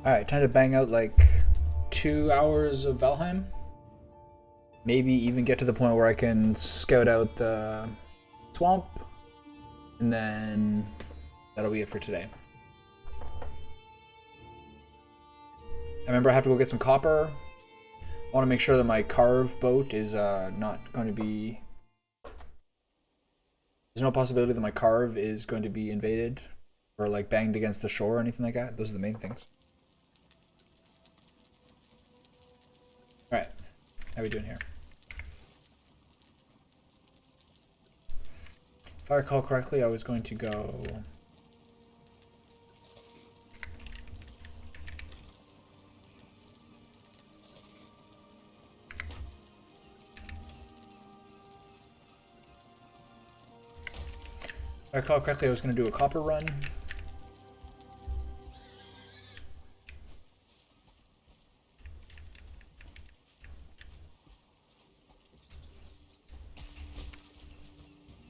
Alright, time to bang out like 2 hours of Valheim. Maybe even get to the point where I can scout out the swamp. And then that'll be it for today. I remember I have to go get some copper. I want to make sure that my carve boat is not going to be... There's no possibility that my carve is going to be invaded or like banged against the shore or anything like that. Those are the main things. Alright, how are we doing here? If I recall correctly, I was going to go... If I recall correctly, I was going to do a copper run.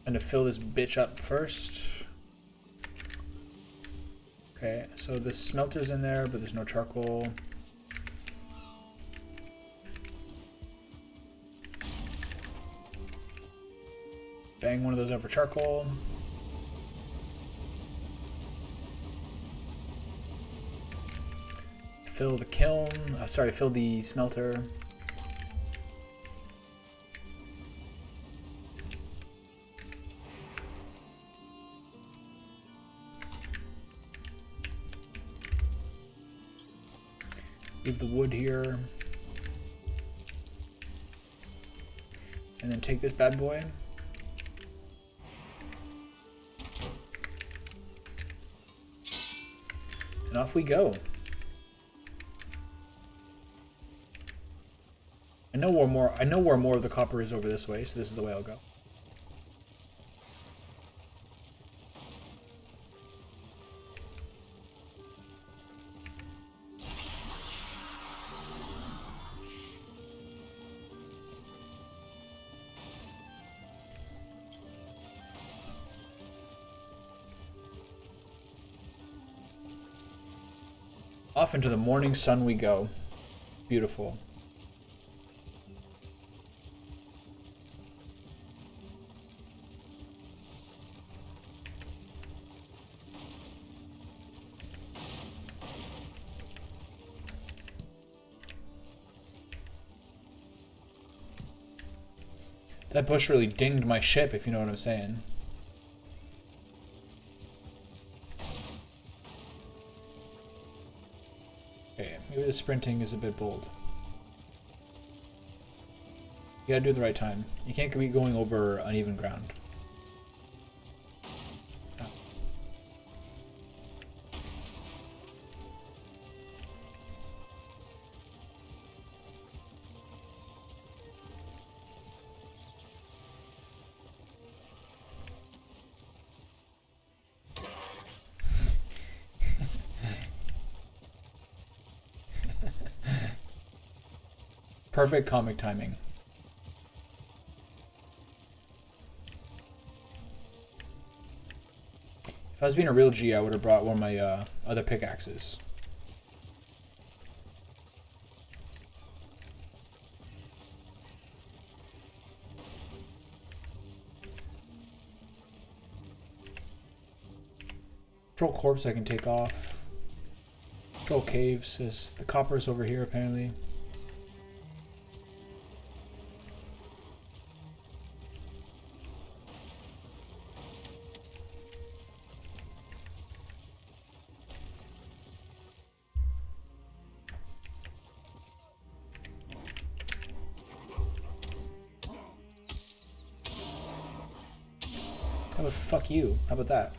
And to fill this bitch up first. Okay, so the smelter's in there, but there's no charcoal. Bang one of those out for charcoal. Fill the kiln, fill the smelter. Leave the wood here. And then take this bad boy. And off we go. I know where more of the copper is over this way, so this is the way I'll go. Off into the morning sun we go. Beautiful. That bush really dinged my ship, if you know what I'm saying. Okay, maybe the sprinting is a bit bold. You gotta do it the right time. You can't be going over uneven ground. Oh. Perfect comic timing. If I was being a real G, I would have brought one of my other pickaxes. Troll corpse I can take off. Troll caves is the copper's over here apparently. How about fuck you? How about that?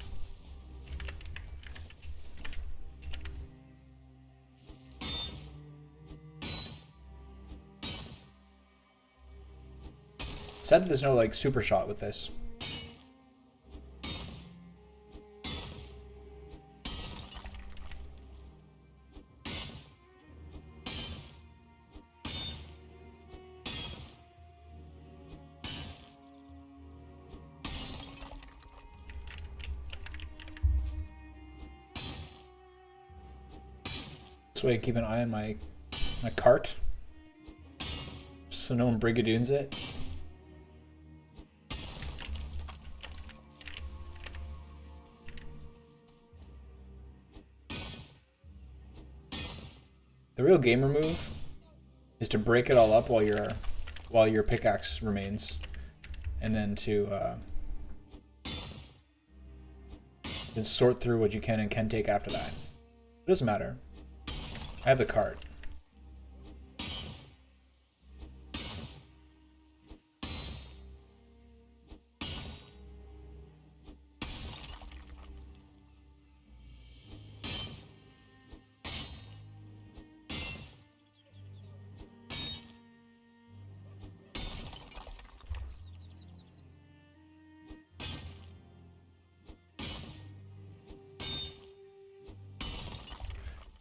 Said that there's no like super shot with this. So I keep an eye on my cart, so no one brigadoons it. The real gamer move is to break it all up while your pickaxe remains, and then to then sort through what you can and can take after that. It doesn't matter. I have the cart.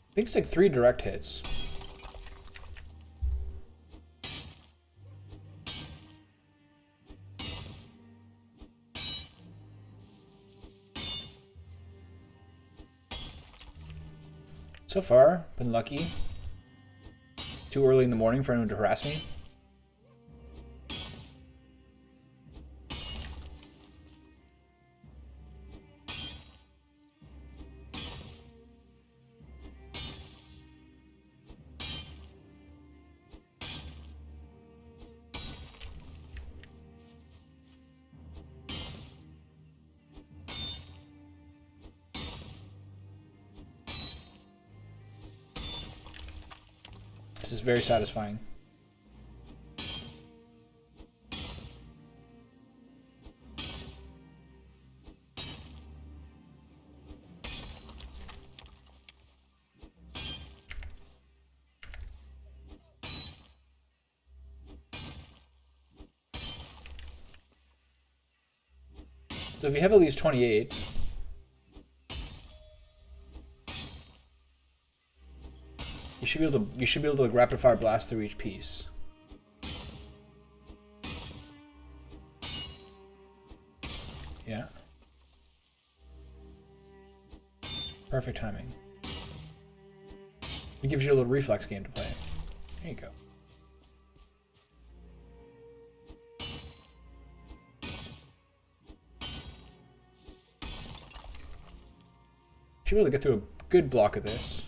I think it's like 3 direct hits. So far, been lucky. Too early in the morning for anyone to harass me. This is very satisfying. So if you have at least 28, you should be able to like rapid fire blast through each piece. Yeah. Perfect timing. It gives you a little reflex game to play. There you go. Should be able to get through a good block of this.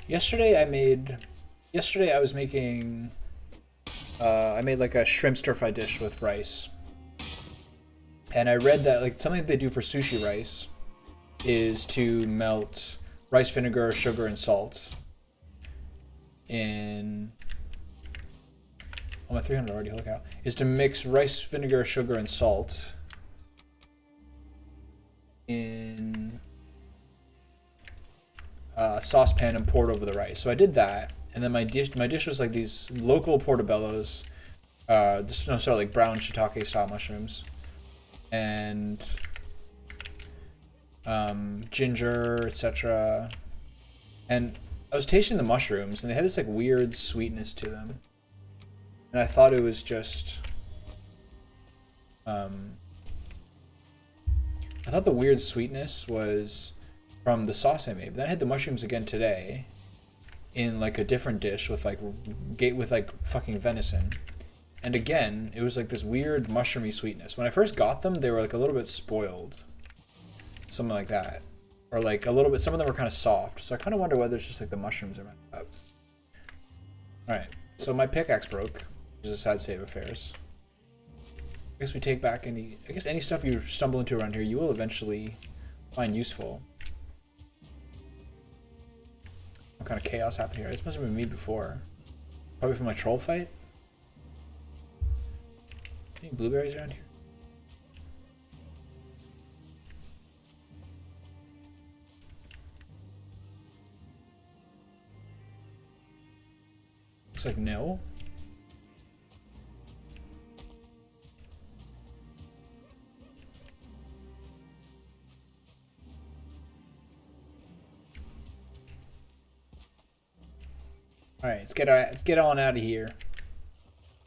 Yesterday I was making, I made like a shrimp stir fry dish with rice. And I read that like something that they do for sushi rice is to melt rice vinegar, sugar, and salt in, oh, my 300 already, holy cow, is to mix rice vinegar, sugar, and salt in saucepan and poured over the rice. So I did that, and then my dish was like these local portobellos, like brown shiitake style mushrooms, and ginger, etc. And I was tasting the mushrooms, and they had this like weird sweetness to them, and I thought it was just, I thought the weird sweetness was from the sauce I made. Then I had the mushrooms again today in like a different dish with like fucking venison. And again, it was like this weird mushroomy sweetness. When I first got them, they were like a little bit spoiled. Something like that. Or like a little bit, some of them were kind of soft. So I kind of wonder whether it's just like the mushrooms are messed up. Alright, so my pickaxe broke, which is a sad state of affairs. I guess we take back any stuff you stumble into around here, you will eventually find useful. What kind of chaos happened here? This must have been me before. Probably from my troll fight. Any blueberries around here? Looks like no. All right, let's get on out of here.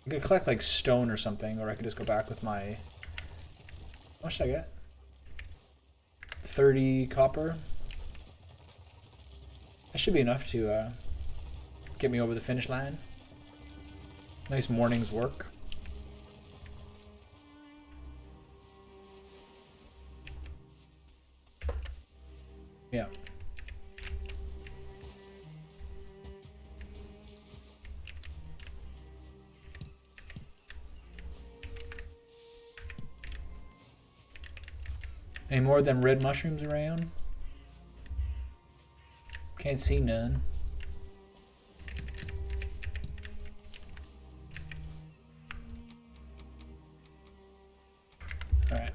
I could collect like stone or something, or I could just go back with my. How much did I get? 30 copper. That should be enough to get me over the finish line. Nice morning's work. Yeah. Any more of them red mushrooms around? Can't see none. Alright.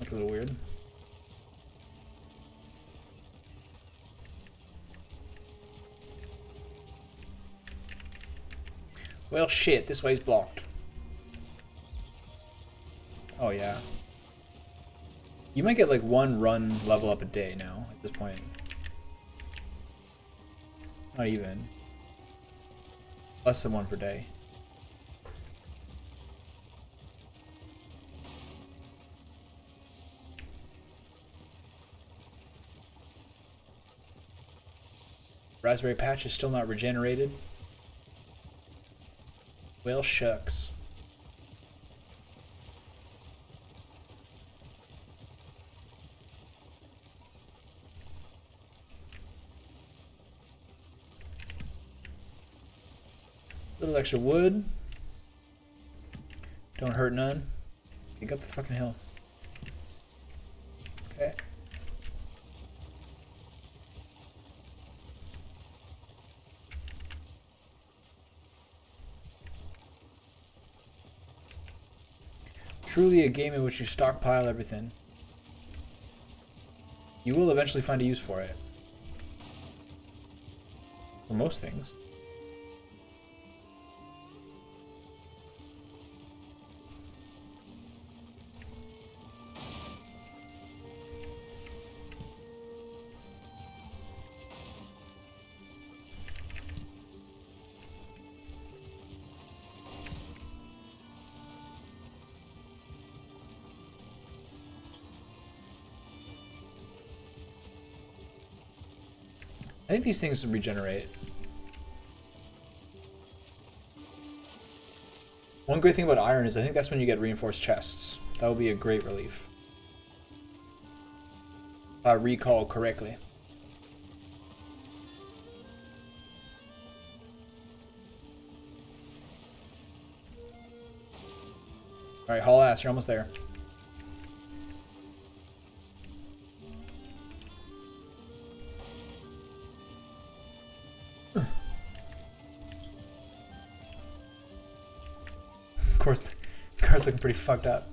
That's a little weird. Well, shit, this way's blocked. Oh, yeah. You might get like one run level up a day now at this point. Not even. Less than one per day. Raspberry patch is still not regenerated. Well, shucks. Little extra wood. Don't hurt none. Pick up the fucking hill. Okay. Truly a game in which you stockpile everything. You will eventually find a use for it. For most things. I think these things regenerate. One great thing about iron is I think that's when you get reinforced chests. That would be a great relief. If I recall correctly. Alright, haul ass, you're almost there. Of course, car's looking pretty fucked up.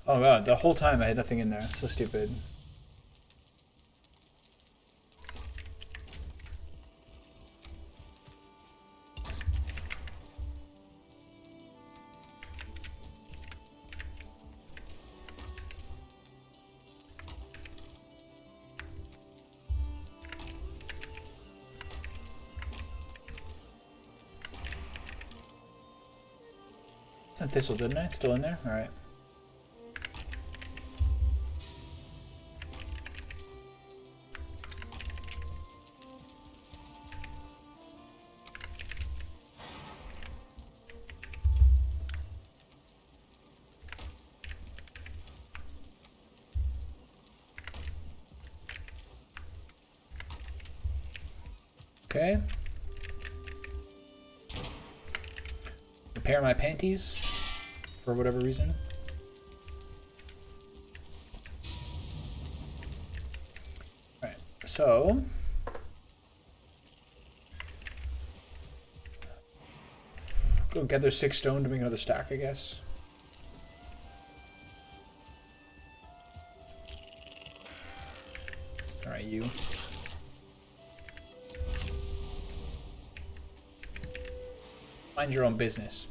Oh god, the whole time I had nothing in there. So stupid. Sent thistle, didn't I? It's still in there? Alright. Okay. Repair my panties for whatever reason. Alright, so go gather 6 stone to make another stack, I guess. Alright, you. Mind your own business.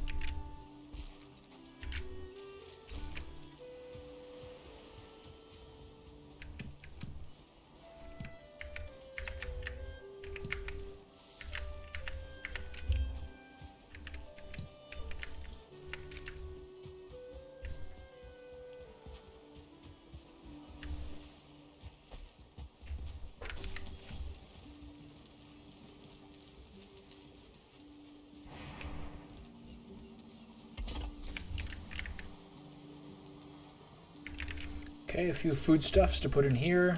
Okay, a few foodstuffs to put in here.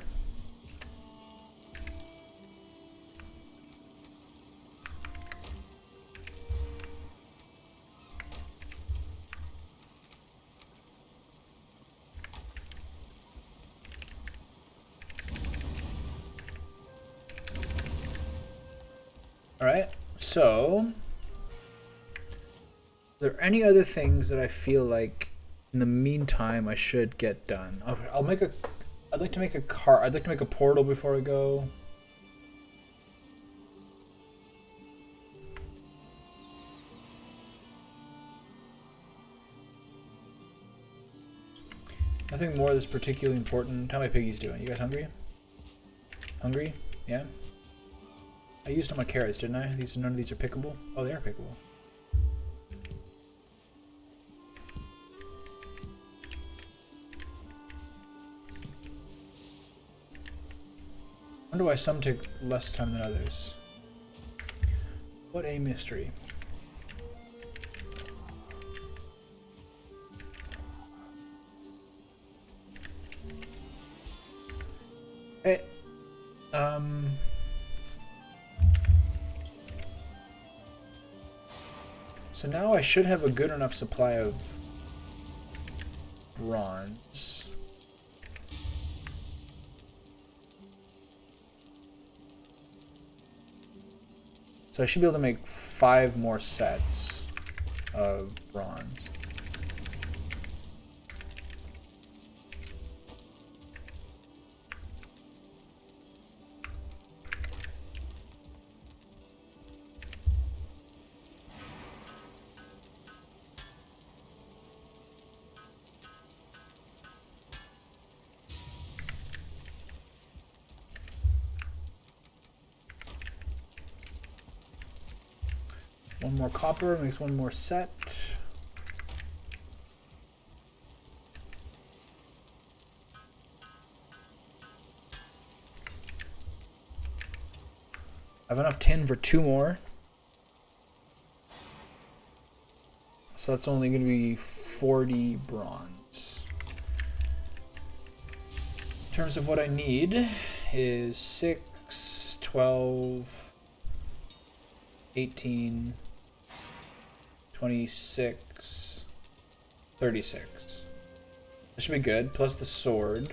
Alright, so are there any other things that I feel like in the meantime I should get done? I'd like to make a car. I'd like to make a portal before I go. Nothing more that's particularly important. How my piggies doing? You guys hungry? Hungry? Yeah? I used all my carrots, didn't I? None of these are pickable? Oh, they are pickable. I wonder why some take less time than others. What a mystery. Hey, so now I should have a good enough supply of bronze. So I should be able to make 5 more sets of bronze. One more copper makes 1 more set. I have enough tin for 2 more. So that's only going to be 40 bronze. In terms of what I need is 6, 12, 18, 26, 36. That should be good, plus the sword.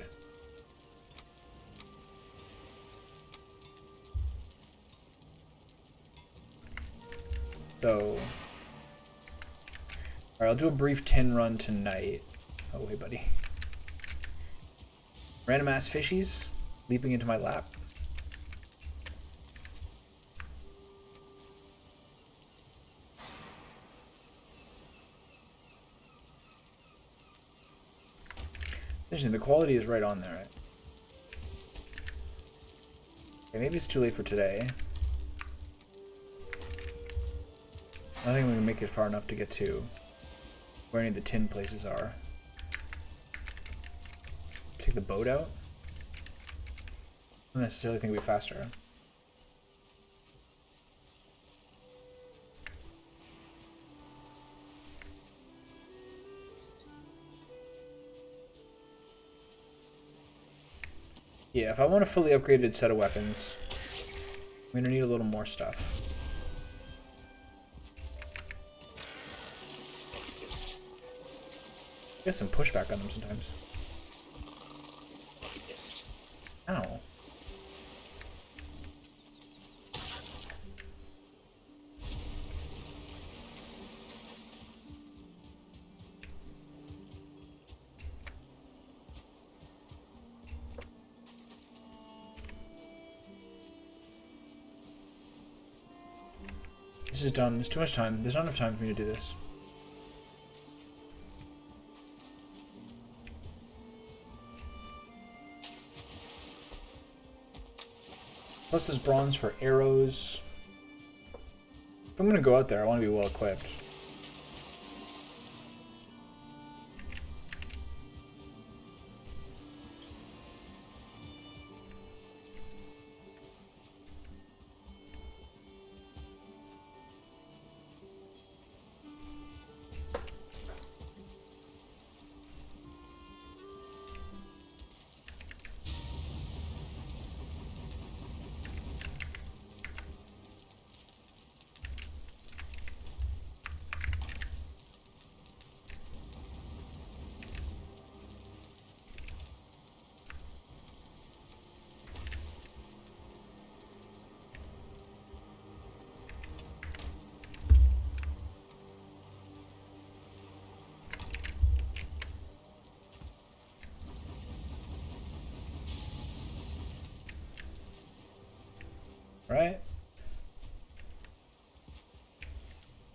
So, alright, I'll do a brief tin run tonight. Oh, hey, buddy. Random ass fishies leaping into my lap. It's interesting, the quality is right on there, right? Okay, maybe it's too late for today. I think we can make it far enough to get to where any of the tin places are. Take the boat out? I don't necessarily think it'll be faster. Yeah, if I want a fully upgraded set of weapons, We're gonna need a little more stuff. Get some pushback on them sometimes. Ow. This is done. There's too much time. There's not enough time for me to do this. Plus there's bronze for arrows. If I'm gonna go out there, I want to be well equipped. Right?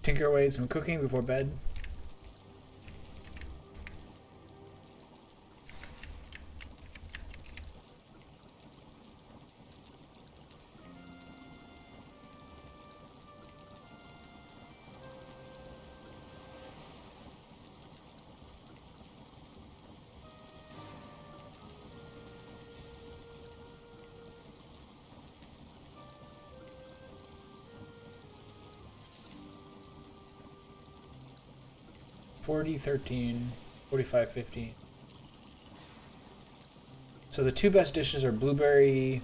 Tinker away at some cooking before bed. $40.13, $45.15. So the two best dishes are blueberry,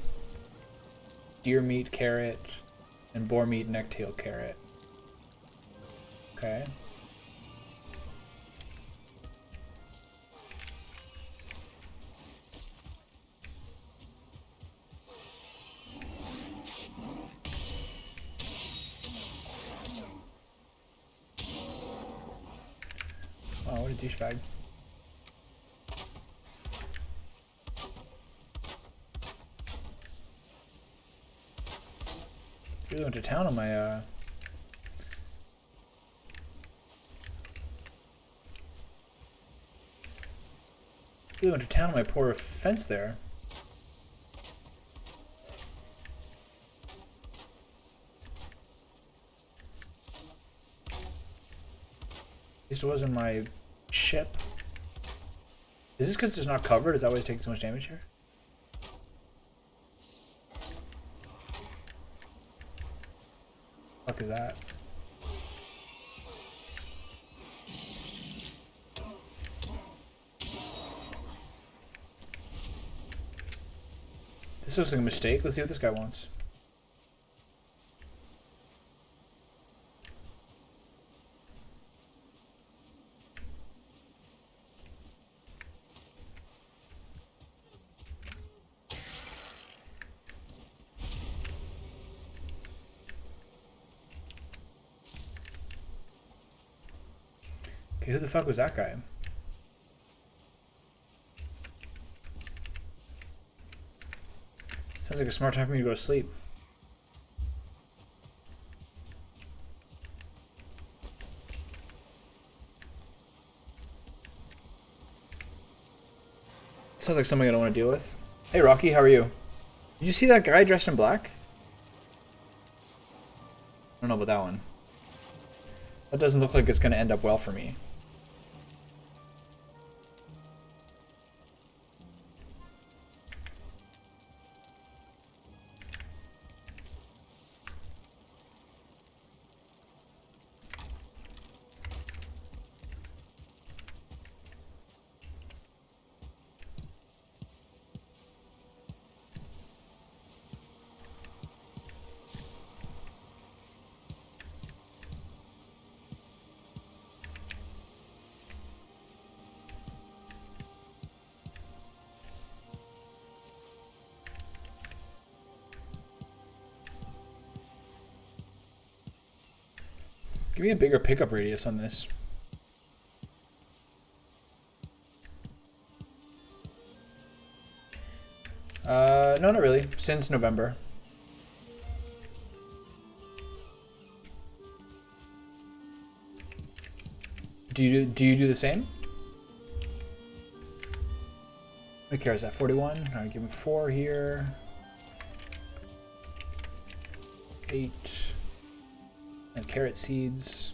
deer meat carrot, and boar meat necktail carrot. Okay. Oh, what a douchebag. Really went to town on my, really went to town on my poor fence there. At least it wasn't my ship. Is this because it's not covered? Is that why it's taking so much damage here? What the fuck is that? This looks like a mistake. Let's see what this guy wants. Okay, who the fuck was that guy? Sounds like a smart time for me to go to sleep. Sounds like something I don't want to deal with. Hey Rocky, how are you? Did you see that guy dressed in black? I don't know about that one. That doesn't look like it's going to end up well for me. Give me a bigger pickup radius on this. No, not really. Since November. Do you do the same? How many carrots is that? 41? Alright, give me 4 here. 8. And carrot seeds.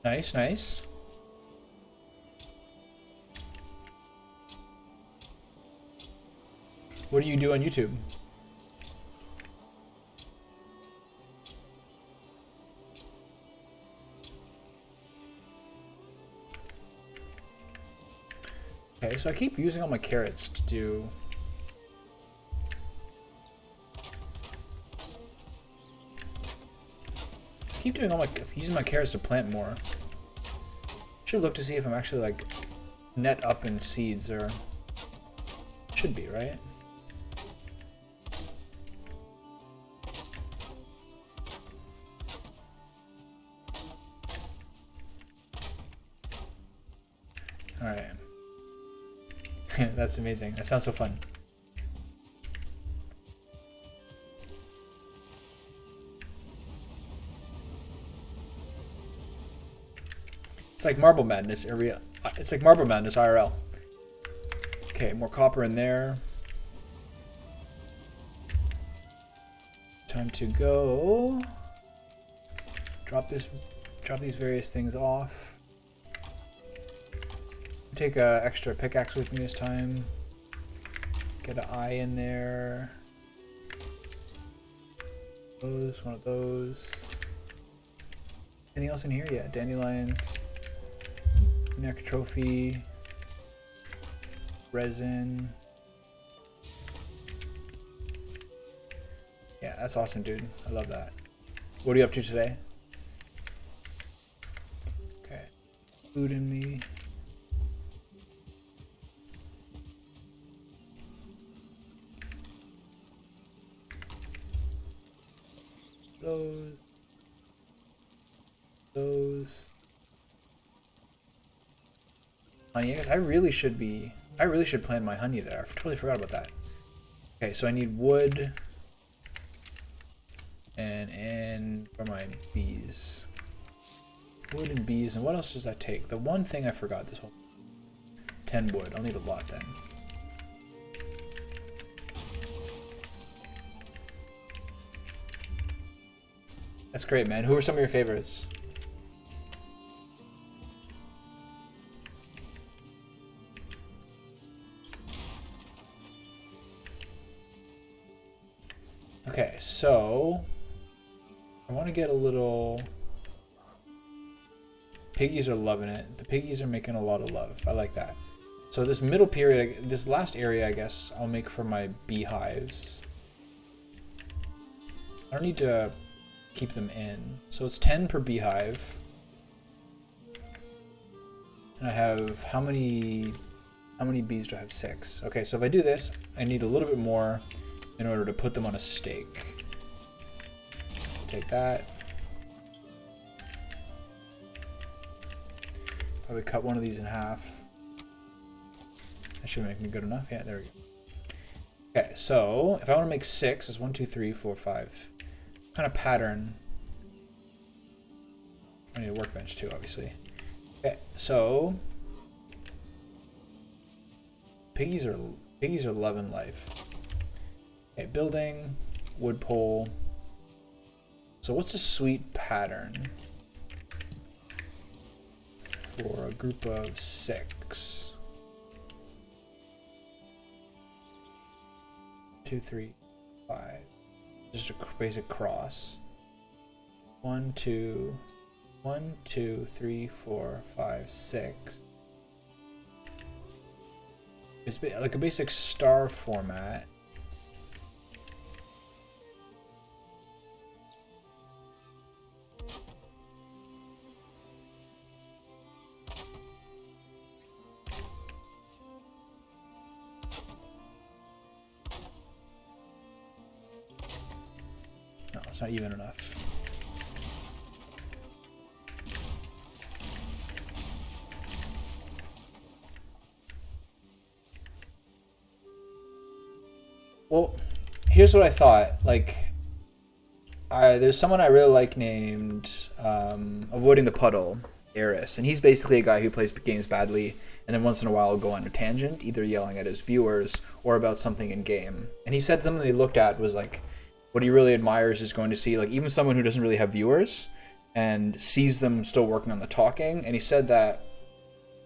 Nice, nice. What do you do on YouTube? Okay, so I keep using all my carrots to do... keep doing all my... using my carrots to plant more. Should look to see if I'm actually like net up in seeds, or... should be, right? Alright. That's amazing. That sounds so fun. It's like Marble Madness area. It's like Marble Madness IRL. Okay, more copper in there. Time to go. Drop these various things off. Take a extra pickaxe with me this time. Get an eye in there. One of those. Anything else in here? Yeah, dandelions. Neck trophy. Resin. Yeah, that's awesome, dude. I love that. What are you up to today? Okay. Food in me. Those. Honey, I really should plant my honey there. I totally forgot about that. Okay, so I need wood and for my bees. Wood and bees, and what else does that take? The one thing I forgot this whole 10 wood. I'll need a lot then. That's great, man. Who are some of your favorites? Okay, so I want to get a little... Piggies are loving it. The piggies are making a lot of love. I like that. So this middle period, this last area, I guess, I'll make for my beehives. I don't need to keep them in. So it's 10 per beehive. And I have, how many bees do I have? 6. Okay, so if I do this, I need a little bit more in order to put them on a stake. Take that. Probably cut one of these in half. That should make me good enough. Yeah, there we go. Okay, so if I want to make 6, it's 1, 2, 3, 4, 5. What kind of pattern? I need a workbench too, obviously. Okay, so piggies are loving life. Okay, building, wood pole. So what's a sweet pattern for a group of 6? 2, 3, 5. Just a basic cross. 1, 2, 1, 2, 3, 4, 5, 6. It's like a basic star format. No, it's not even enough. Well, here's what I thought. Like, there's someone I really like named Avoiding the Puddle, Eris, and he's basically a guy who plays games badly and then once in a while will go on a tangent, either yelling at his viewers or about something in game. And he said something he looked at was like, what he really admires is going to see like even someone who doesn't really have viewers and sees them still working on the talking. And he said that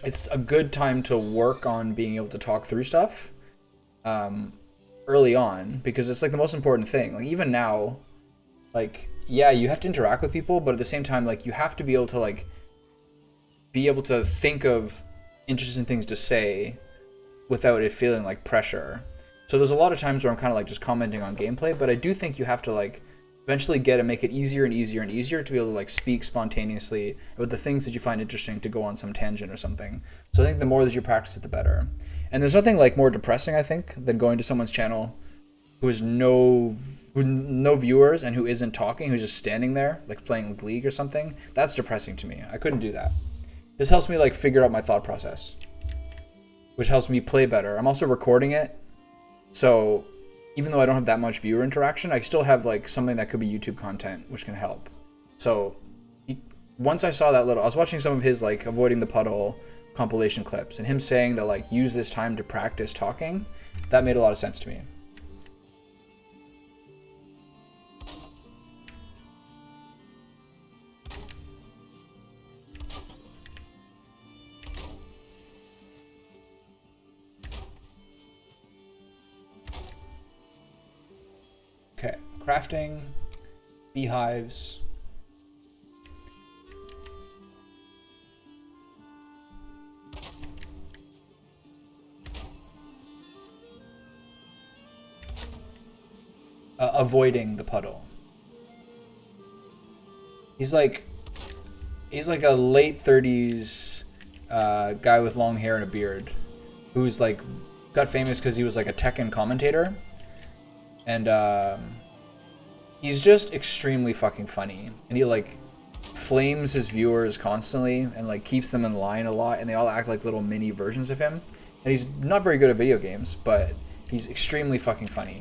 it's a good time to work on being able to talk through stuff early on, because it's like the most important thing. Like even now, like, yeah, you have to interact with people, but at the same time, like, you have to be able to like be able to think of interesting things to say without it feeling like pressure. So there's a lot of times where I'm kind of like just commenting on gameplay, but I do think you have to like eventually make it easier and easier and easier to be able to like speak spontaneously about the things that you find interesting, to go on some tangent or something. So I think the more that you practice it, the better. And there's nothing like more depressing, I think, than going to someone's channel who has no viewers and who isn't talking, who's just standing there like playing League or something. That's depressing to me. I couldn't do that. This helps me like figure out my thought process, which helps me play better. I'm also recording it, so even though I don't have that much viewer interaction, I still have like something that could be YouTube content, which can help. So once I saw that I was watching some of his like Avoiding the Puddle compilation clips, and him saying that like use this time to practice talking, that made a lot of sense to me. Okay, crafting, beehives. Avoiding the puddle. He's like a late 30s guy with long hair and a beard, who's like got famous because he was like a Tekken commentator. And he's just extremely fucking funny, and he like flames his viewers constantly and like keeps them in line a lot, and they all act like little mini versions of him. And he's not very good at video games, but he's extremely fucking funny.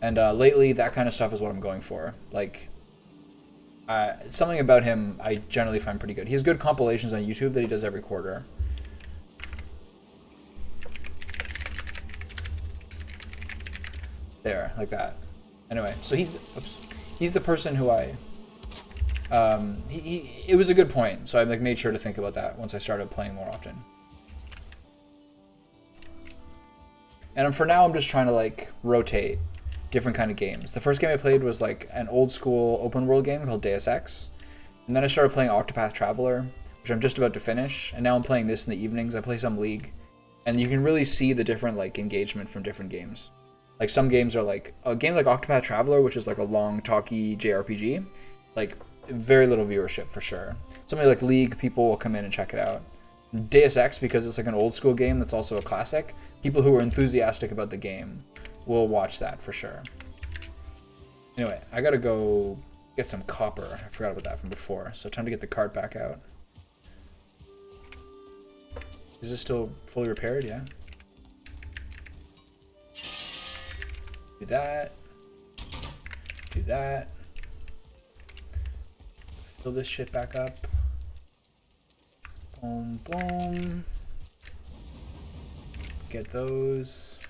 And lately, that kind of stuff is what I'm going for. Like, something about him I generally find pretty good. He has good compilations on YouTube that he does every quarter. There, like that. Anyway, so he's the person who it was a good point, so I like made sure to think about that once I started playing more often. And for now, I'm just trying to like rotate different kind of games. The first game I played was like an old school open world game called Deus Ex, and then I started playing Octopath Traveler, which I'm just about to finish, and now I'm playing this in the evenings. I play some League, and you can really see the different like engagement from different games. Like some games are like a game like Octopath Traveler, which is like a long, talky JRPG, like very little viewership for sure. Something like League, people will come in and check it out. Deus Ex, because it's like an old school game that's also a classic, people who are enthusiastic about the game will watch that for sure. Anyway, I gotta go get some copper. I forgot about that from before, so time to get the cart back out. Is this still fully repaired? Yeah. Do that. Do that. Fill this shit back up. Boom, boom. Get those.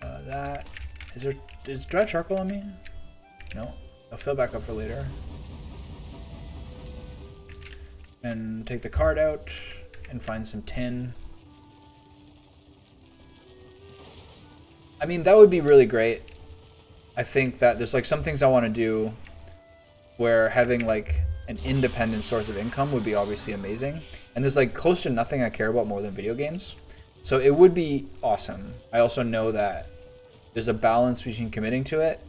That. Is dry charcoal on me? No. I'll fill back up for later. And take the card out and find some tin. I mean, that would be really great. I think that there's like some things I want to do where having like an independent source of income would be obviously amazing. And there's like close to nothing I care about more than video games. So it would be awesome. I also know that there's a balance between committing to it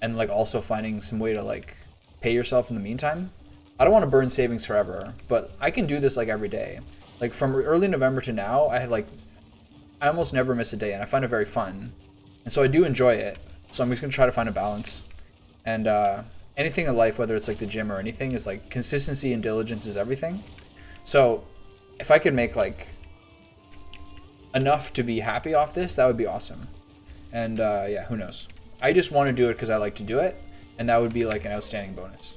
and like also finding some way to like pay yourself in the meantime. I don't want to burn savings forever, but I can do this like every day. Like from early November to now, I almost never miss a day, and I find it very fun. And so I do enjoy it. So I'm just gonna try to find a balance. And anything in life, whether it's like the gym or anything, is like consistency and diligence is everything. So if I could make like enough to be happy off this, that would be awesome. And yeah, who knows? I just want to do it because I like to do it, and that would be like an outstanding bonus.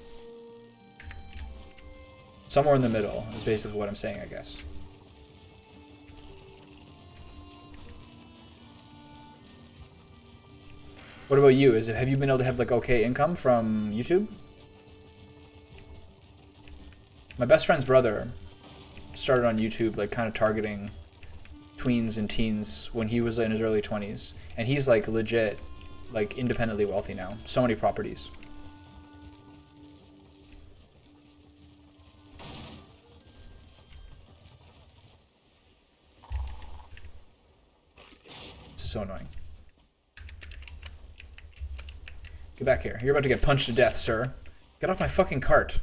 Somewhere in the middle is basically what I'm saying, I guess. What about you? Have you been able to have like okay income from YouTube? My best friend's brother started on YouTube like kind of targeting tweens and teens when he was in his early 20s, and he's like legit like independently wealthy now. So many properties. This is so annoying. Get back here. You're about to get punched to death, sir. Get off my fucking cart.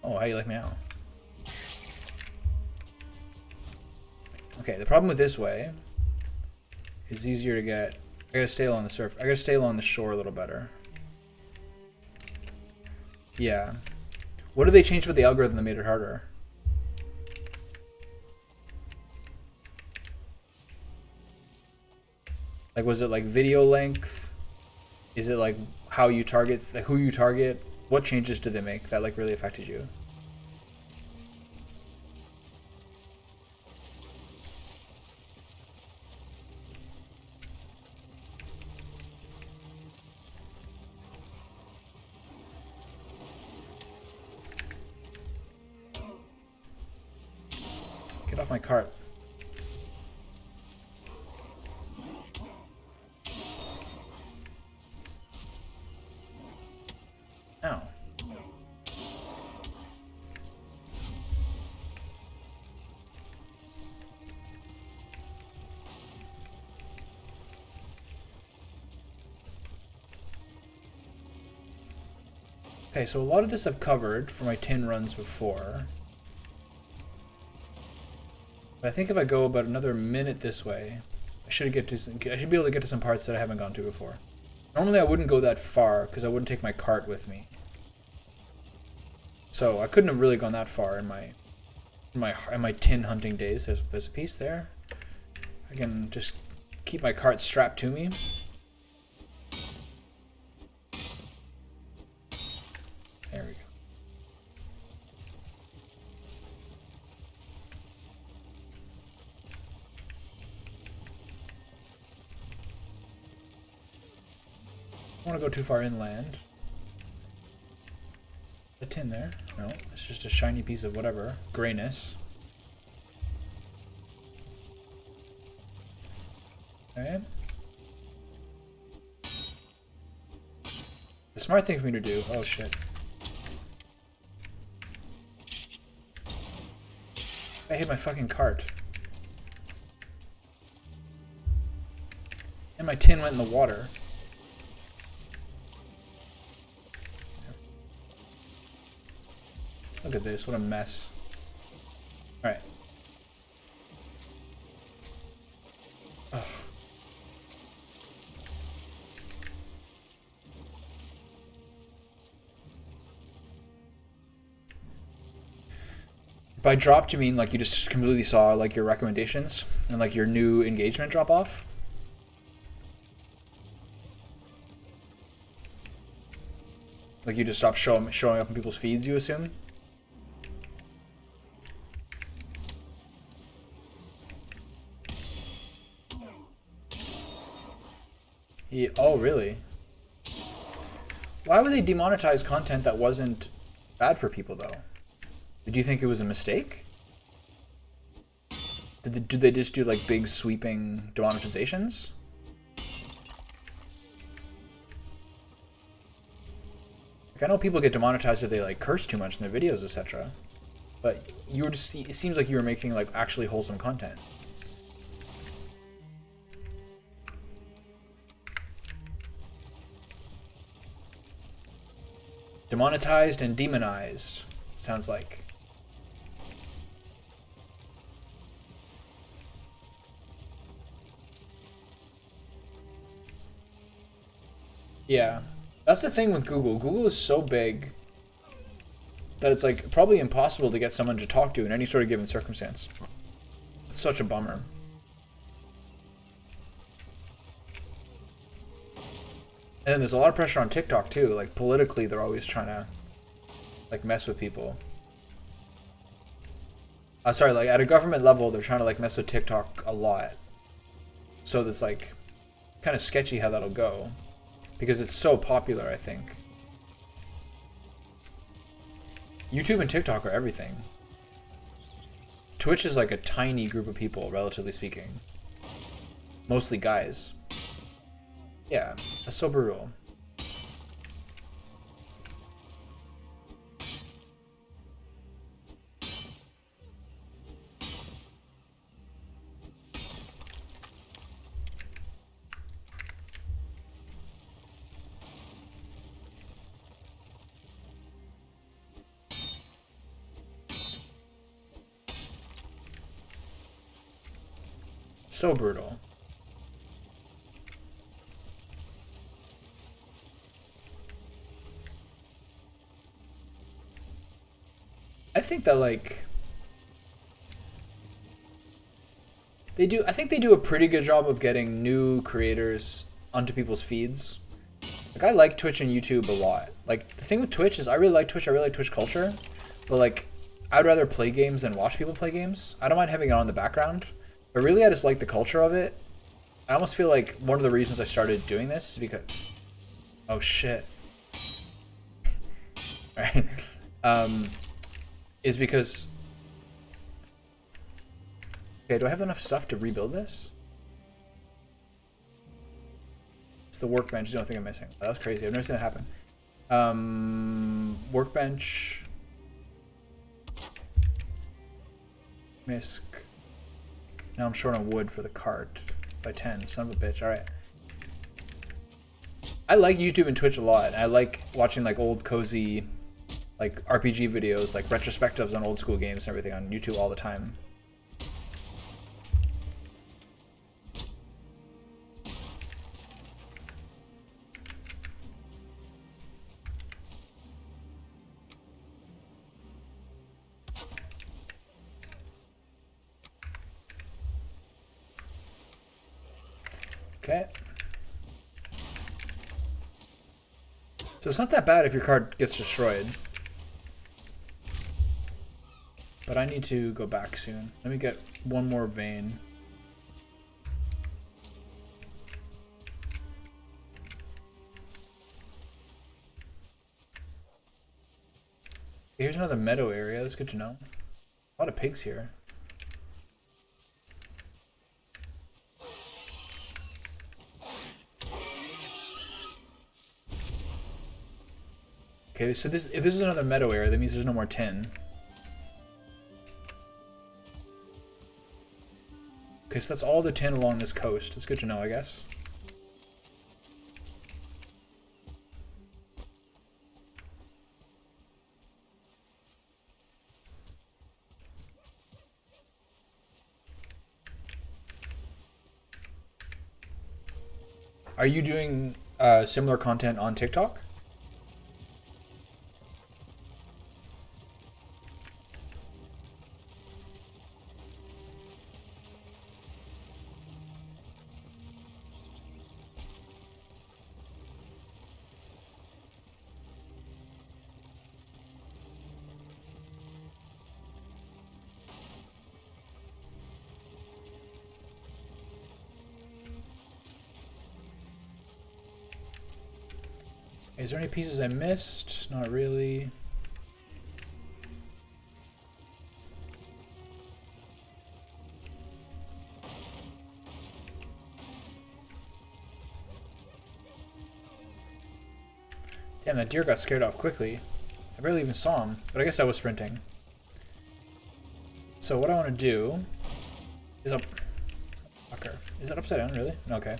Oh, how you like me now? Okay, the problem with this way is easier to get. I gotta stay along the surf. I gotta stay along the shore a little better. Yeah. What did they change with the algorithm that made it harder? Like, was it like video length? Is it like how you target, like who you target? What changes did they make that like really affected you? Get off my cart. Ow. Okay, so a lot of this I've covered for my tin runs before. But I think if I go about another minute this way, I should be able to get to some parts that I haven't gone to before. Normally I wouldn't go that far because I wouldn't take my cart with me. So I couldn't have really gone that far in my tin hunting days. There's a piece there. I can just keep my cart strapped to me. There we go. I don't want to go too far inland. The tin there? No, it's just a shiny piece of whatever. Grayness. Okay. The smart thing for me to do... Oh, shit. I hit my fucking cart. And my tin went in the water. Look at this, what a mess. Alright. Ugh. By dropped, you mean like you just completely saw like your recommendations and like your new engagement drop off? Like you just stopped showing up in people's feeds, you assume? Yeah, oh, really? Why would they demonetize content that wasn't bad for people, though? Did you think it was a mistake? Did they just do, like, big sweeping demonetizations? Like, I know people get demonetized if they like curse too much in their videos, etc. But you were just, it seems like you were making like actually wholesome content. Demonetized and demonized, sounds like. Yeah, that's the thing with Google. Google is so big that it's like probably impossible to get someone to talk to in any sort of given circumstance. It's such a bummer. And then there's a lot of pressure on TikTok too. Like politically, they're always trying to like mess with people. Sorry, like at a government level, they're trying to like mess with TikTok a lot. So that's like kind of sketchy how that'll go, because it's so popular, I think. YouTube and TikTok are everything. Twitch is like a tiny group of people, relatively speaking. Mostly guys. Yeah, that's so brutal. So brutal. I think that like I think they do a pretty good job of getting new creators onto people's feeds. Like I like Twitch and YouTube a lot. Like the thing with Twitch is I really like Twitch, I really like Twitch culture, but like I'd rather play games than watch people play games. I don't mind having it on in the background, but really I just like the culture of it. I almost feel like one of the reasons I started doing this is because, oh shit. Alright. Is because, okay, do I have enough stuff to rebuild this? It's the workbench, is the only thing I'm missing. Oh, that was crazy, I've never seen that happen. Workbench. Misc. Now I'm short on wood for the cart by 10, son of a bitch, alright. I like YouTube and Twitch a lot. I like watching like old cozy like RPG videos, like retrospectives on old school games and everything on YouTube all the time. Okay. So it's not that bad if your card gets destroyed. But I need to go back soon. Let me get one more vein. Here's another meadow area. That's good to know. A lot of pigs here. Okay, so if this is another meadow area, that means there's no more tin. Okay, so that's all the tin along this coast. It's good to know, I guess. Are you doing similar content on TikTok? Is there any pieces I missed? Not really. Damn, that deer got scared off quickly. I barely even saw him, but I guess I was sprinting. So what I want to do is fucker. Is that upside down, really? Okay.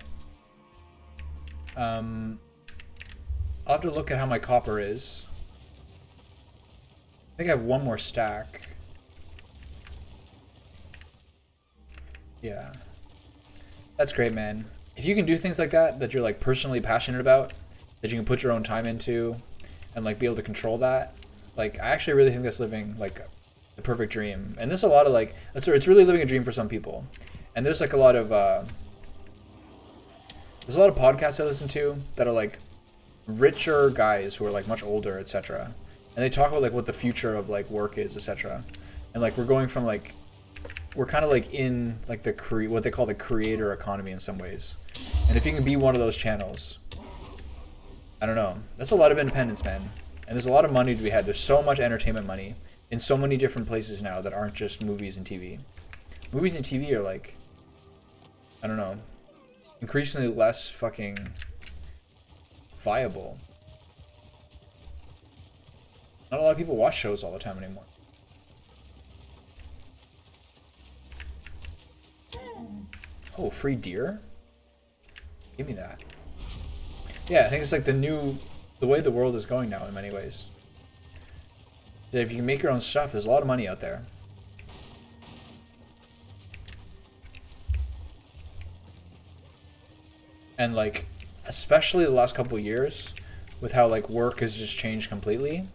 I'll have to look at how my copper is. I think I have one more stack. Yeah. That's great, man. If you can do things like that you're like personally passionate about, that you can put your own time into, and like be able to control that, like I actually really think that's living like the perfect dream. And there's a lot of like, it's really living a dream for some people. And there's like a lot of podcasts I listen to that are like richer guys who are like much older, etc. And they talk about like what the future of like work is, etc. And like we're going from like, we're kind of like in like the what they call the creator economy in some ways. And if you can be one of those channels, I don't know, that's a lot of independence, man. And there's a lot of money to be had. There's so much entertainment money in so many different places now that aren't just movies and TV. Movies and TV are like, I don't know, increasingly less fucking viable. Not a lot of people watch shows all the time anymore. Oh, free deer? Give me that. Yeah, I think it's like the way the world is going now in many ways. That if you can make your own stuff, there's a lot of money out there. And like, especially the last couple of years, with how like work has just changed completely.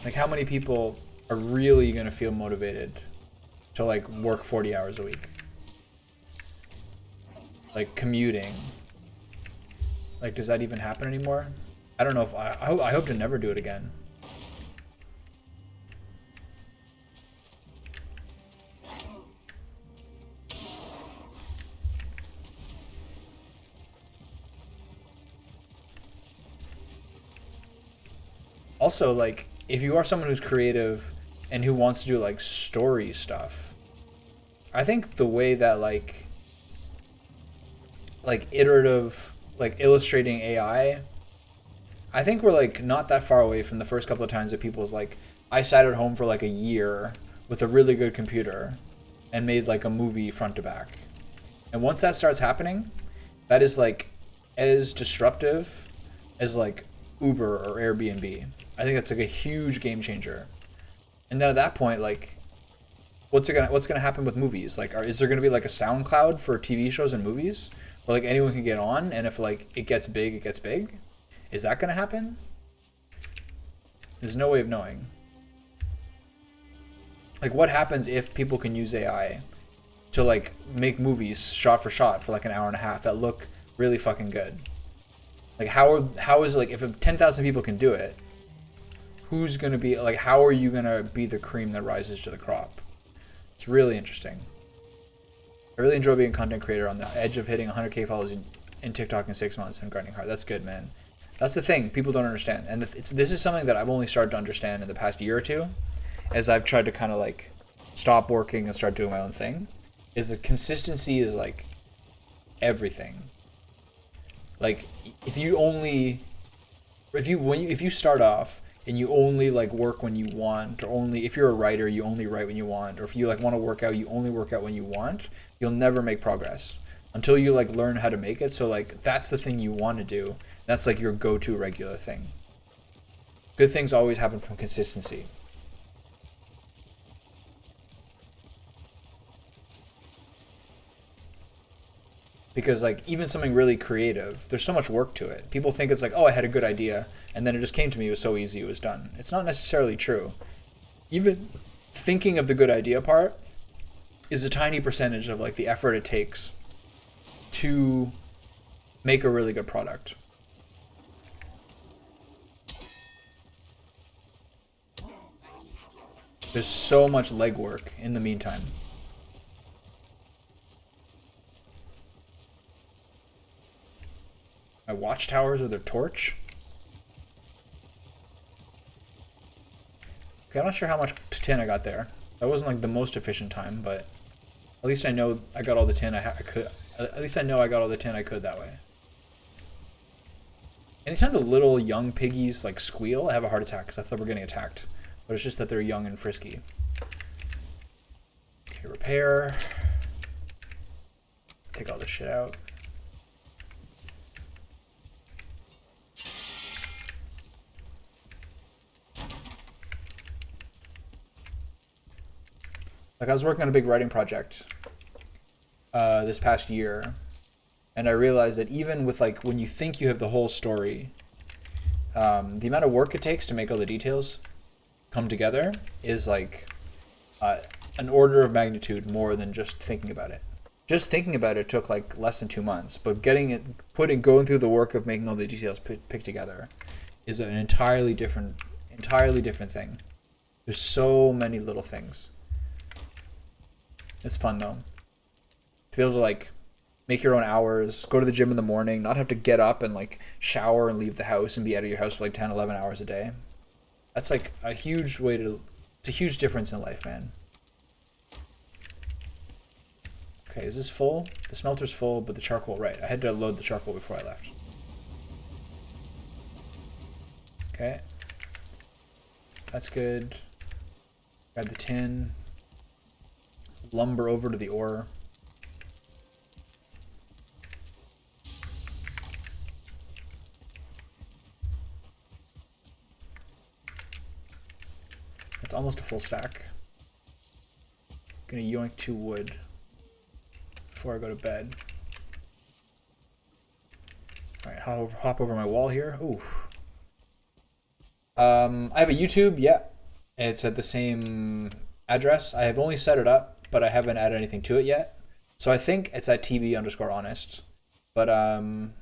Like how many people are really gonna feel motivated to like work 40 hours a week? Like commuting. Like, does that even happen anymore? I don't know if I hope to never do it again. Also, like, if you are someone who's creative and who wants to do like story stuff, I think the way that like iterative, like illustrating AI, I think we're like not that far away from the first couple of times that people's like, I sat at home for like a year with a really good computer and made like a movie front to back. And once that starts happening, that is like as disruptive as like Uber or Airbnb. I think that's like a huge game changer. And then at that point, like, what's gonna happen with movies? Like, is there gonna be like a SoundCloud for TV shows and movies, where like anyone can get on, and if like it gets big, it gets big? Is that gonna happen? There's no way of knowing. Like, what happens if people can use AI to like make movies shot for shot for like an hour and a half that look really fucking good? Like, how is it, like, if 10,000 people can do it, who's gonna be like, how are you gonna be the cream that rises to the crop? It's really interesting. I really enjoy being a content creator on the edge of hitting 100K followers in TikTok in 6 months and grinding hard. That's good, man. That's the thing people don't understand. And this is something that I've only started to understand in the past year or two, as I've tried to kind of like stop working and start doing my own thing, is that consistency is like everything. Like, if you start off and you only like work when you want, or only if you're a writer you only write when you want, or if you like want to work out you only work out when you want, you'll never make progress until you like learn how to make it. So like, that's the thing you want to do. That's like your go-to regular thing. Good things always happen from consistency. Because like, even something really creative, there's so much work to it. People think it's like, oh, I had a good idea and then it just came to me, it was so easy, it was done. It's not necessarily true. Even thinking of the good idea part is a tiny percentage of like the effort it takes to make a really good product. There's so much legwork in the meantime. My watchtowers with a torch? Okay, I'm not sure how much tin I got there. That wasn't like the most efficient time, but at least I know I got all the tin I could. At least I know I got all the tin I could that way. Anytime the little young piggies like squeal, I have a heart attack because I thought we're getting attacked. But it's just that they're young and frisky. Okay, repair. Take all this shit out. Like I was working on a big writing project this past year, and I realized that even with like when you think you have the whole story, the amount of work it takes to make all the details come together is like an order of magnitude more than just thinking about it. Just thinking about it took like less than 2 months, but getting it, going through the work of making all the details picked together is an entirely different thing. There's so many little things. It's fun though. To be able to like make your own hours, go to the gym in the morning, not have to get up and like shower and leave the house and be out of your house for like 10, 11 hours a day. That's like a huge way to, it's a huge difference in life, man. Okay, is this full? The smelter's full, but the charcoal, right. I had to load the charcoal before I left. Okay. That's good. Grab the tin. Lumber over to the ore. That's almost a full stack. Gonna yoink 2 wood before I go to bed. Alright, hop over my wall here. Ooh. I have a YouTube, yeah. It's at the same address. I have only set it up, but I haven't added anything to it yet. So I think it's at TB_honest. But I'm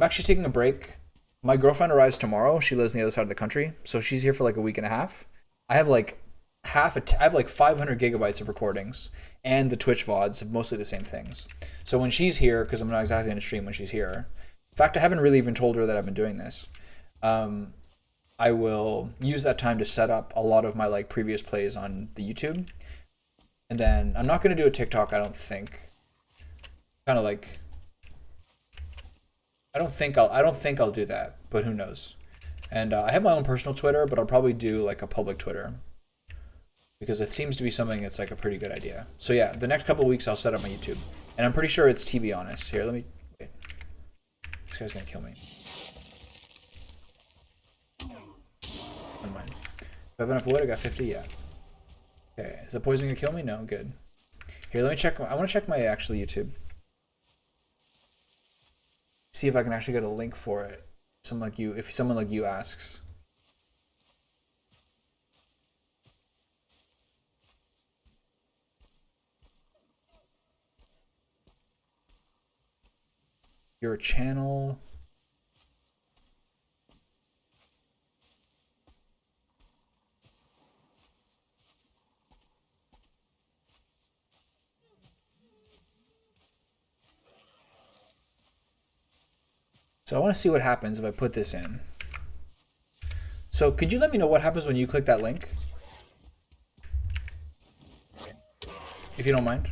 actually taking a break. My girlfriend arrives tomorrow. She lives on the other side of the country, so she's here for like a week and a half. I have like I have like 500 gigabytes of recordings, and the Twitch VODs of mostly the same things. So when she's here, because I'm not exactly going to stream when she's here. In fact, I haven't really even told her that I've been doing this. I will use that time to set up a lot of my like previous plays on the YouTube. And then I'm not going to do a TikTok, I don't think. Kind of like I don't think I'll do that, but who knows. And I have my own personal Twitter, but I'll probably do like a public Twitter because it seems to be something that's like a pretty good idea. So yeah, the next couple of weeks I'll set up my YouTube, and I'm pretty sure it's TB_honest. Here, let me wait. This guy's gonna kill me. Never mind. Do I have enough wood? I got 50. Yeah. Okay. Is the poison gonna kill me? No. Good. Here, let me check. I want to check my actual YouTube. See if I can actually get a link for it. If someone like you asks. Your channel. So I want to see what happens if I put this in. So could you let me know what happens when you click that link? If you don't mind.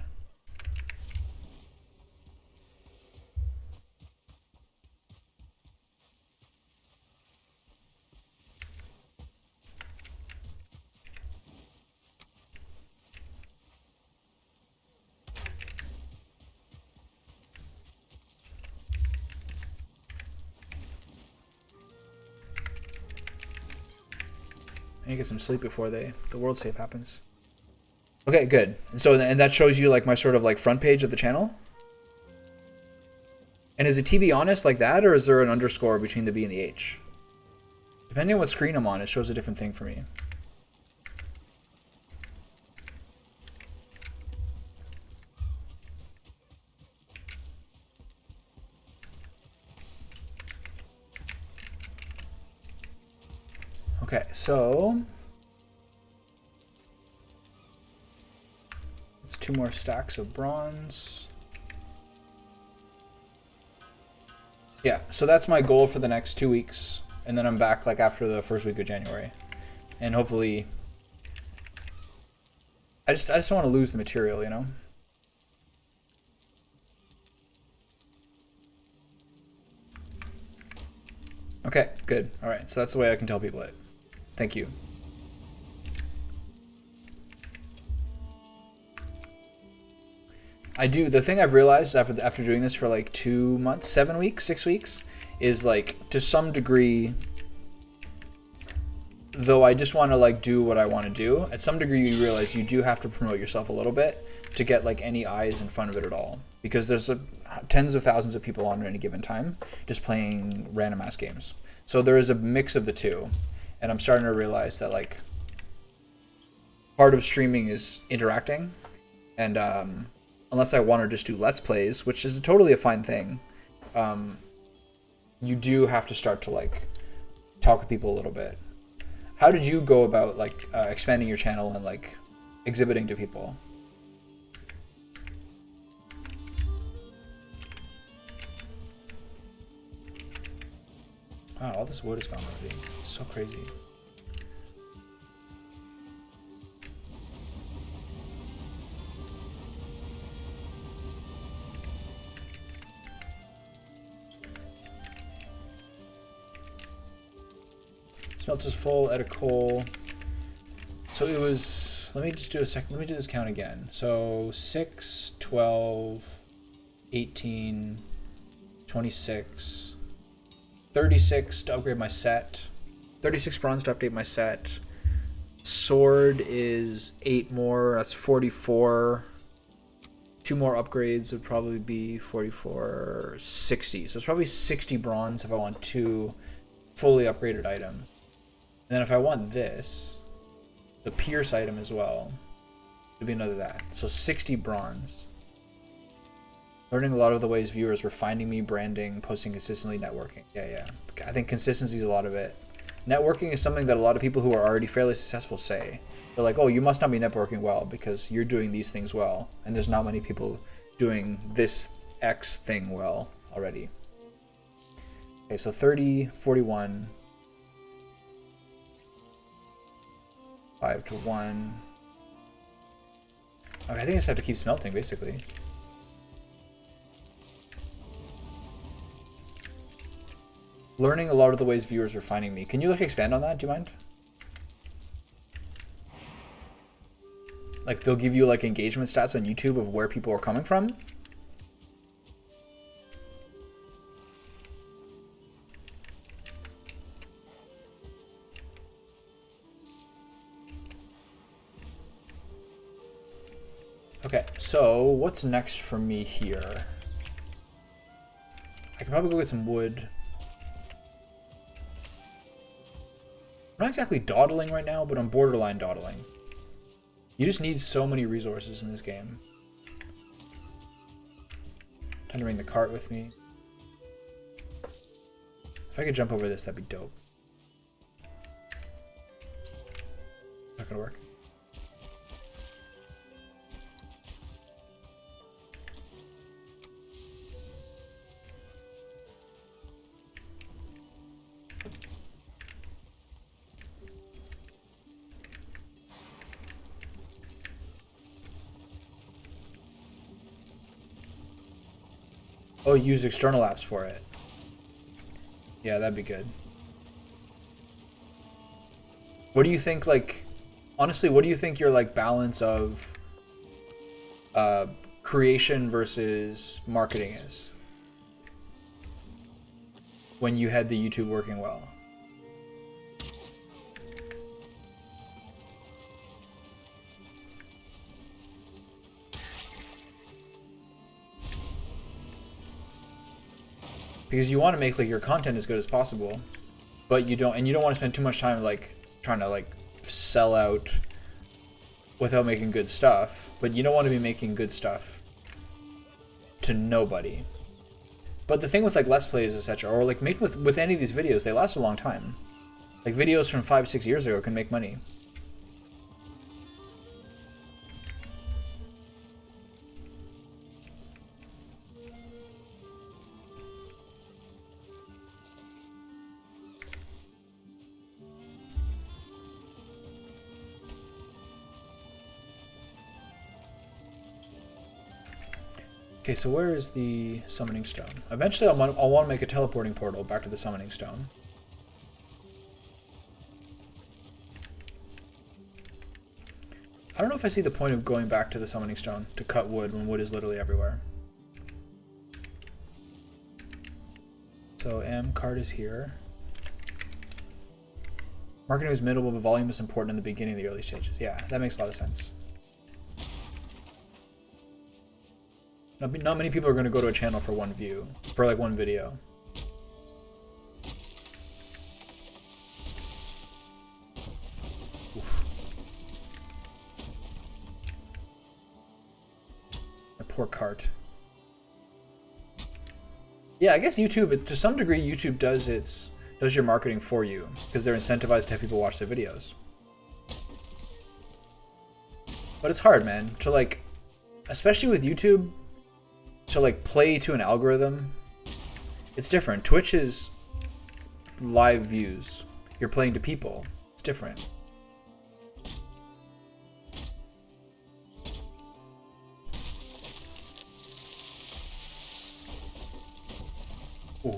I need to get some sleep before the world save happens. Okay, good. And that shows you like my sort of like front page of the channel. And is it TB_honest like that, or is there an underscore between the B and the H? Depending on what screen I'm on, it shows a different thing for me. Okay, so it's 2 more stacks of bronze. Yeah, so that's my goal for the next 2 weeks, and then I'm back like after the first week of January, and hopefully, I just don't want to lose the material, you know. Good. All right. So that's the way I can tell people it. Thank you. I do. The thing I've realized after doing this for like 2 months, 7 weeks, 6 weeks, is like to some degree, though I just want to like do what I want to do, at some degree you realize you do have to promote yourself a little bit to get like any eyes in front of it at all. Because there's tens of thousands of people on at any given time just playing random ass games. So there is a mix of the two. And I'm starting to realize that like part of streaming is interacting. And unless I want to just do Let's Plays, which is totally a fine thing, you do have to start to like talk with people a little bit. How did you go about like expanding your channel and like exhibiting to people? Wow, all this wood is gone already. It's so crazy. Smelter's full, add a coal. So it was, let me just do a second, let me do this count again. So 6, 12, 18, 26, 36 to upgrade my set, 36 bronze to update my set. Sword is 8 more, that's 44. 2 more upgrades would probably be 44, 60. So it's probably 60 bronze if I want 2 fully upgraded items. And then if I want this, the Pierce item as well, it'd be another that. So 60 bronze. Learning a lot of the ways viewers were finding me, branding, posting consistently, networking. Yeah. I think consistency is a lot of it. Networking is something that a lot of people who are already fairly successful say. They're like, oh, you must not be networking well because you're doing these things well. And there's not many people doing this X thing well already. Okay, so 30, 41. 5 to 1. Okay, I think I just have to keep smelting, basically. Learning a lot of the ways viewers are finding me. Can you like expand on that? Do you mind? Like they'll give you like engagement stats on YouTube of where people are coming from. Okay, so what's next for me here? I can probably go get some wood. I'm not exactly dawdling right now, but I'm borderline dawdling. You just need so many resources in this game. Time to bring the cart with me. If I could jump over this, that'd be dope. Not gonna work. Oh, use external apps for it. Yeah, that'd be good. What do you think, like, honestly, what do you think your, like, balance of creation versus marketing is? When you had the YouTube working well? Because you want to make like your content as good as possible, but you don't, and you don't want to spend too much time like trying to like sell out without making good stuff. But you don't want to be making good stuff to nobody. But the thing with like Let's Plays, etc., or like make with any of these videos, they last a long time. Like videos from 5-6 years ago can make money. Okay, so where is the summoning stone? Eventually I'll want to make a teleporting portal back to the summoning stone. I don't know if I see the point of going back to the summoning stone to cut wood when wood is literally everywhere. So M card is here. Marketing is minimal, but volume is important in the beginning of the early stages. Yeah, that makes a lot of sense. Not many people are going to go to a channel for one view, for like one video. My poor cart. Yeah, I guess YouTube, to some degree, YouTube does your marketing for you because they're incentivized to have people watch their videos. But it's hard, man, to like, especially with YouTube, to like play to an algorithm. It's different. Twitch is live views. You're playing to people. It's different. Ooh.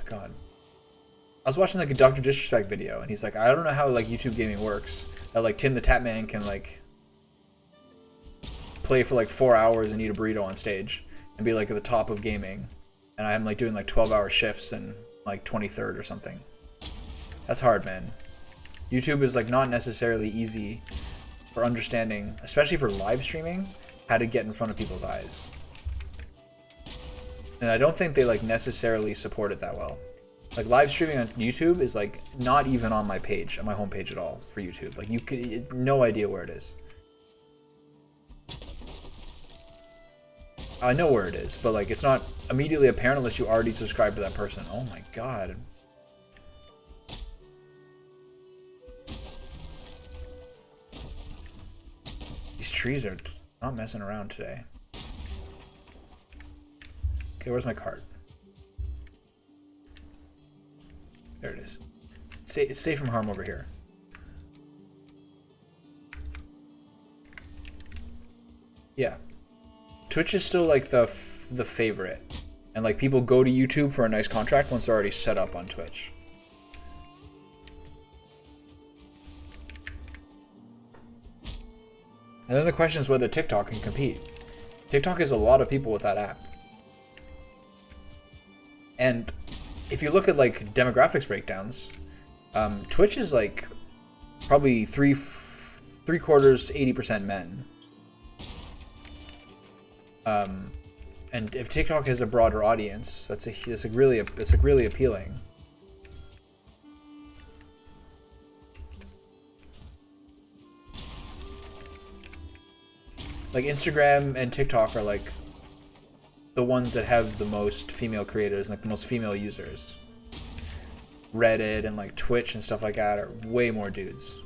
God. I was watching like a Dr. Disrespect video and he's like, I don't know how like YouTube gaming works. That like Tim the Tap Man can like play for like 4 hours and eat a burrito on stage and be like at the top of gaming. And I'm like doing like 12-hour shifts and like 23rd or something. That's hard, man. YouTube is like not necessarily easy for understanding, especially for live streaming, how to get in front of people's eyes. And I don't think they like necessarily support it that well. Like live streaming on YouTube is like not even on my page, on my homepage at all for YouTube. Like you could, no idea where it is. I know where it is, but like it's not immediately apparent unless you already subscribe to that person. Oh my God. These trees are not messing around today. Okay, where's my cart? There it is. It's safe from harm over here. Yeah. Twitch is still like the favorite. And like people go to YouTube for a nice contract once they're already set up on Twitch. And then the question is whether TikTok can compete. TikTok has a lot of people with that app. And if you look at like demographics breakdowns, Twitch is like probably three quarters to 80% men. And if TikTok has a broader audience, that's really appealing. Like Instagram and TikTok are like the ones that have the most female creators, like the most female users. Reddit and like Twitch and stuff like that are way more dudes.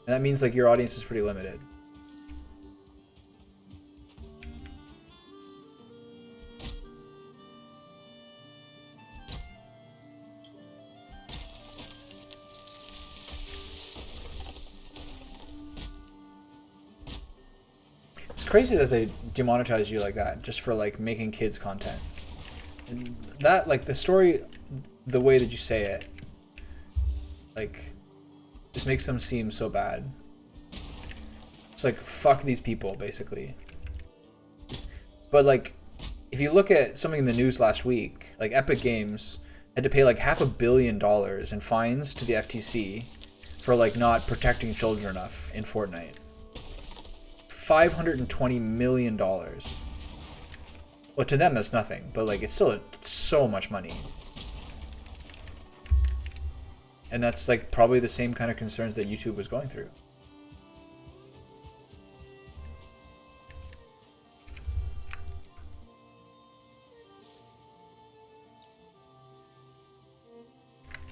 And that means like your audience is pretty limited. It's crazy that they demonetize you like that just for like making kids content. And that like the story, the way that you say it, like just makes them seem so bad. It's like fuck these people basically. But like if you look at something in the news last week, like Epic Games had to pay like $500 million in fines to the FTC for like not protecting children enough in Fortnite. $520 million. Well, to them that's nothing, but like it's still so much money. And that's like probably the same kind of concerns that YouTube was going through.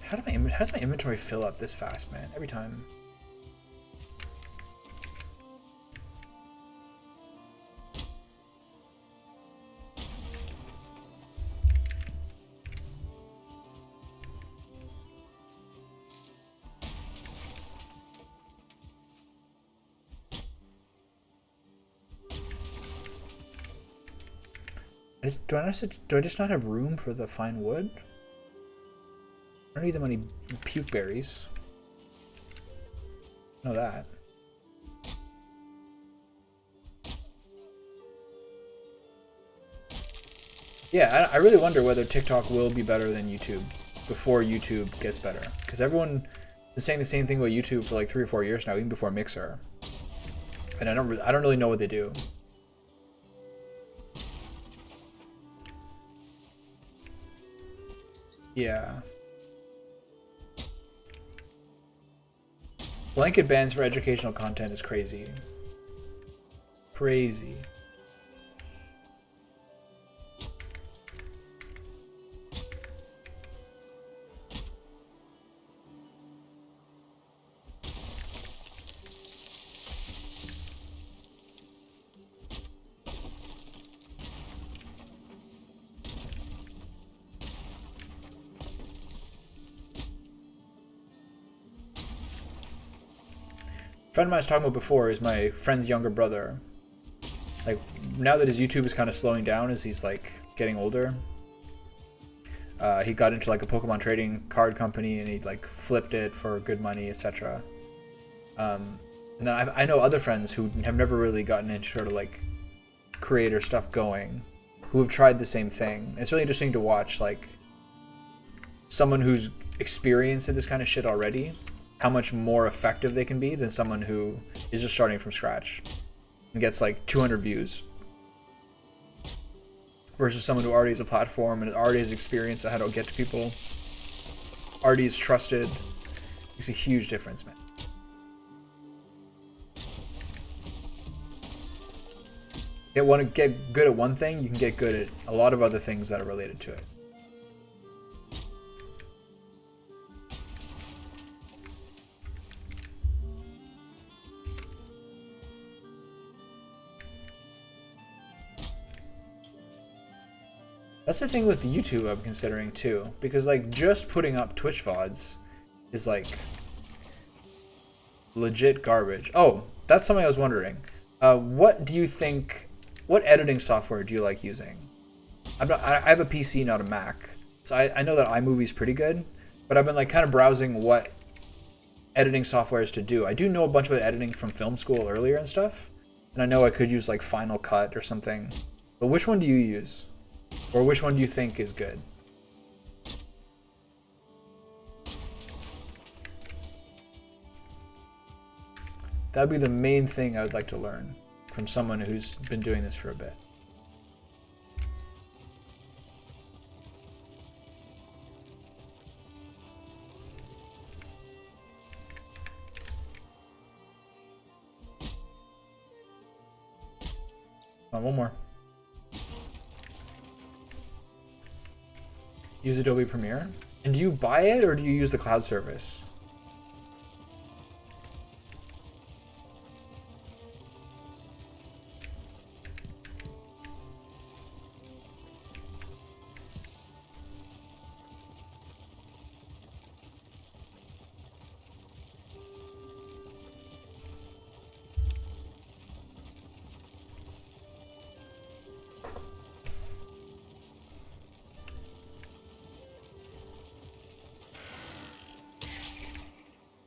How does my inventory fill up this fast, man? Every time. Do I just not have room for the fine wood? I don't need that many puke berries. Know that. Yeah, I really wonder whether TikTok will be better than YouTube before YouTube gets better. Because everyone is saying the same thing about YouTube for like 3 or 4 years now, even before Mixer. And I don't really know what they do. Yeah. Blanket bans for educational content is crazy. Crazy. A friend of mine I was talking about before is my friend's younger brother. Like, now that his YouTube is kind of slowing down as he's like getting older, he got into like a Pokemon trading card company and he like flipped it for good money, etc. And then I know other friends who have never really gotten into sort of like creator stuff going, who have tried the same thing. It's really interesting to watch like someone who's experienced in this kind of shit already, how much more effective they can be than someone who is just starting from scratch and gets like 200 views versus someone who already has a platform and already has experience on how to get to people, already is trusted. Makes a huge difference, man. Want to get good at one thing, you can get good at a lot of other things that are related to it. That's the thing with YouTube I'm considering too, because like just putting up Twitch VODs is like legit garbage. Oh, that's something I was wondering. What do you think? What editing software do you like using? I have a PC, not a Mac, so I know that iMovie's pretty good, but I've been like kind of browsing what editing software is to do. I do know a bunch about editing from film school earlier and stuff, and I know I could use like Final Cut or something. But which one do you use? Or which one do you think is good? That'd be the main thing I would like to learn from someone who's been doing this for a bit. One more. Use Adobe Premiere? And do you buy it or do you use the cloud service?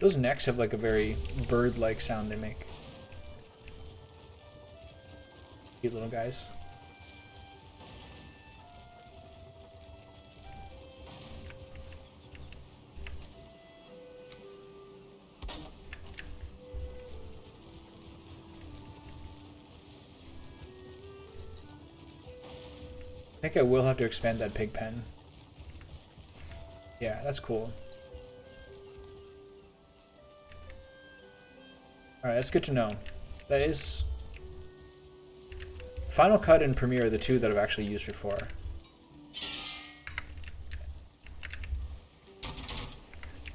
Those necks have like a very bird-like sound they make. Cute little guys. I think I will have to expand that pig pen. Yeah, that's cool. Alright, that's good to know. That is... Final Cut and Premiere are the two that I've actually used before.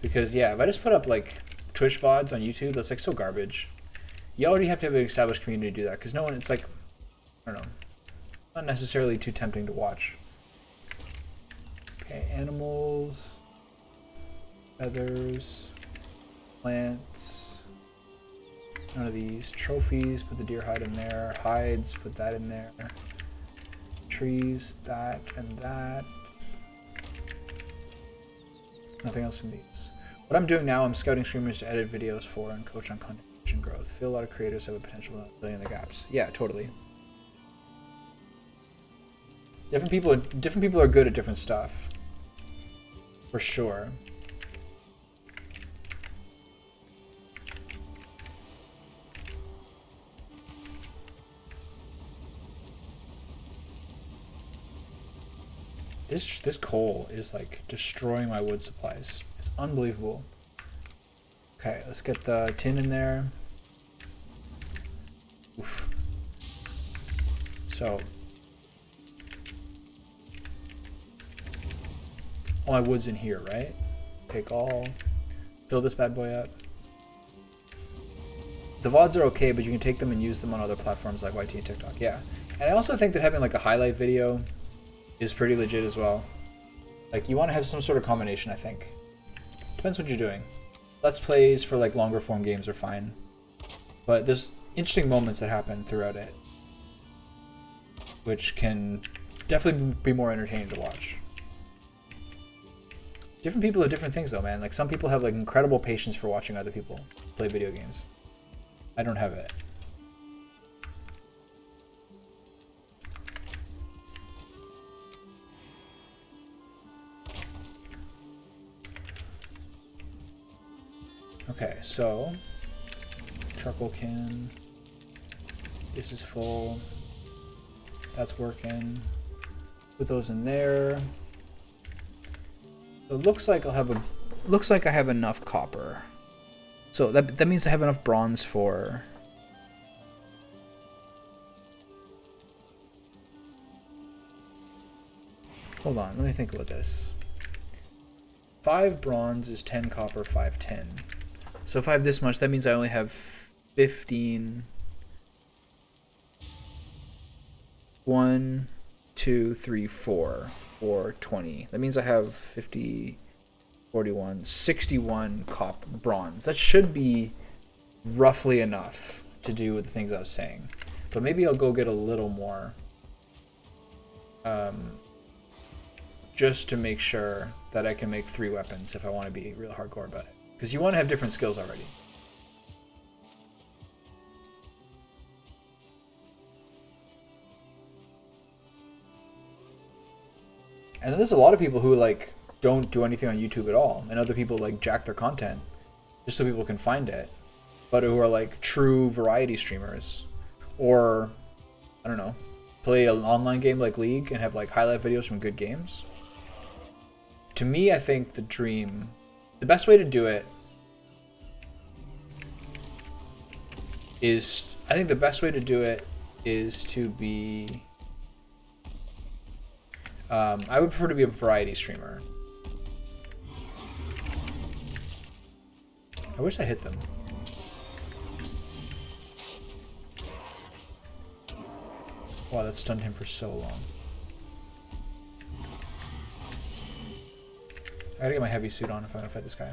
Because, yeah, if I just put up, like, Twitch VODs on YouTube, that's, like, so garbage. You already have to have an established community to do that, because no one, it's, like, I don't know, not necessarily too tempting to watch. Okay, animals, feathers, plants... None of these. Trophies, put the deer hide in there. Hides, put that in there. Trees, that and that. Nothing else from these. What I'm doing now, I'm scouting streamers to edit videos for and coach on content creation growth. Feel a lot of creators have a potential of filling in the gaps. Yeah, totally. Different people are good at different stuff. For sure. This coal is like destroying my wood supplies. It's unbelievable. Okay, let's get the tin in there. Oof. So all my wood's in here, right? Take all, fill this bad boy up. The VODs are okay, but you can take them and use them on other platforms like YT and TikTok. Yeah, and I also think that having like a highlight video is pretty legit as well. Like you want to have some sort of combination, I think. Depends what you're doing. Let's plays for like longer form games are fine, but there's interesting moments that happen throughout it, which can definitely be more entertaining to watch. Different people have different things though, man. Like some people have like incredible patience for watching other people play video games. I don't have it. Okay, so charcoal can. This is full. That's working. Put those in there. So it looks like I have enough copper. So that means I have enough bronze for. Hold on, let me think about this. 5 bronze is 10 copper, 5 tin. So if I have this much, that means I only have 15. 1, 2, 3, 4, 20. That means I have 50, 41, 61 bronze. That should be roughly enough to do with the things I was saying. But maybe I'll go get a little more. Just to make sure that I can make 3 weapons if I want to be real hardcore about it. Because you want to have different skills already. And then there's a lot of people who like don't do anything on YouTube at all, and other people like jack their content just so people can find it, but who are like true variety streamers, or I don't know, play an online game like League and have like highlight videos from good games. To me, I think the best way to do it is, to be, I would prefer to be a variety streamer. I wish I hit them. Wow, that stunned him for so long. I gotta get my heavy suit on if I'm gonna fight this guy.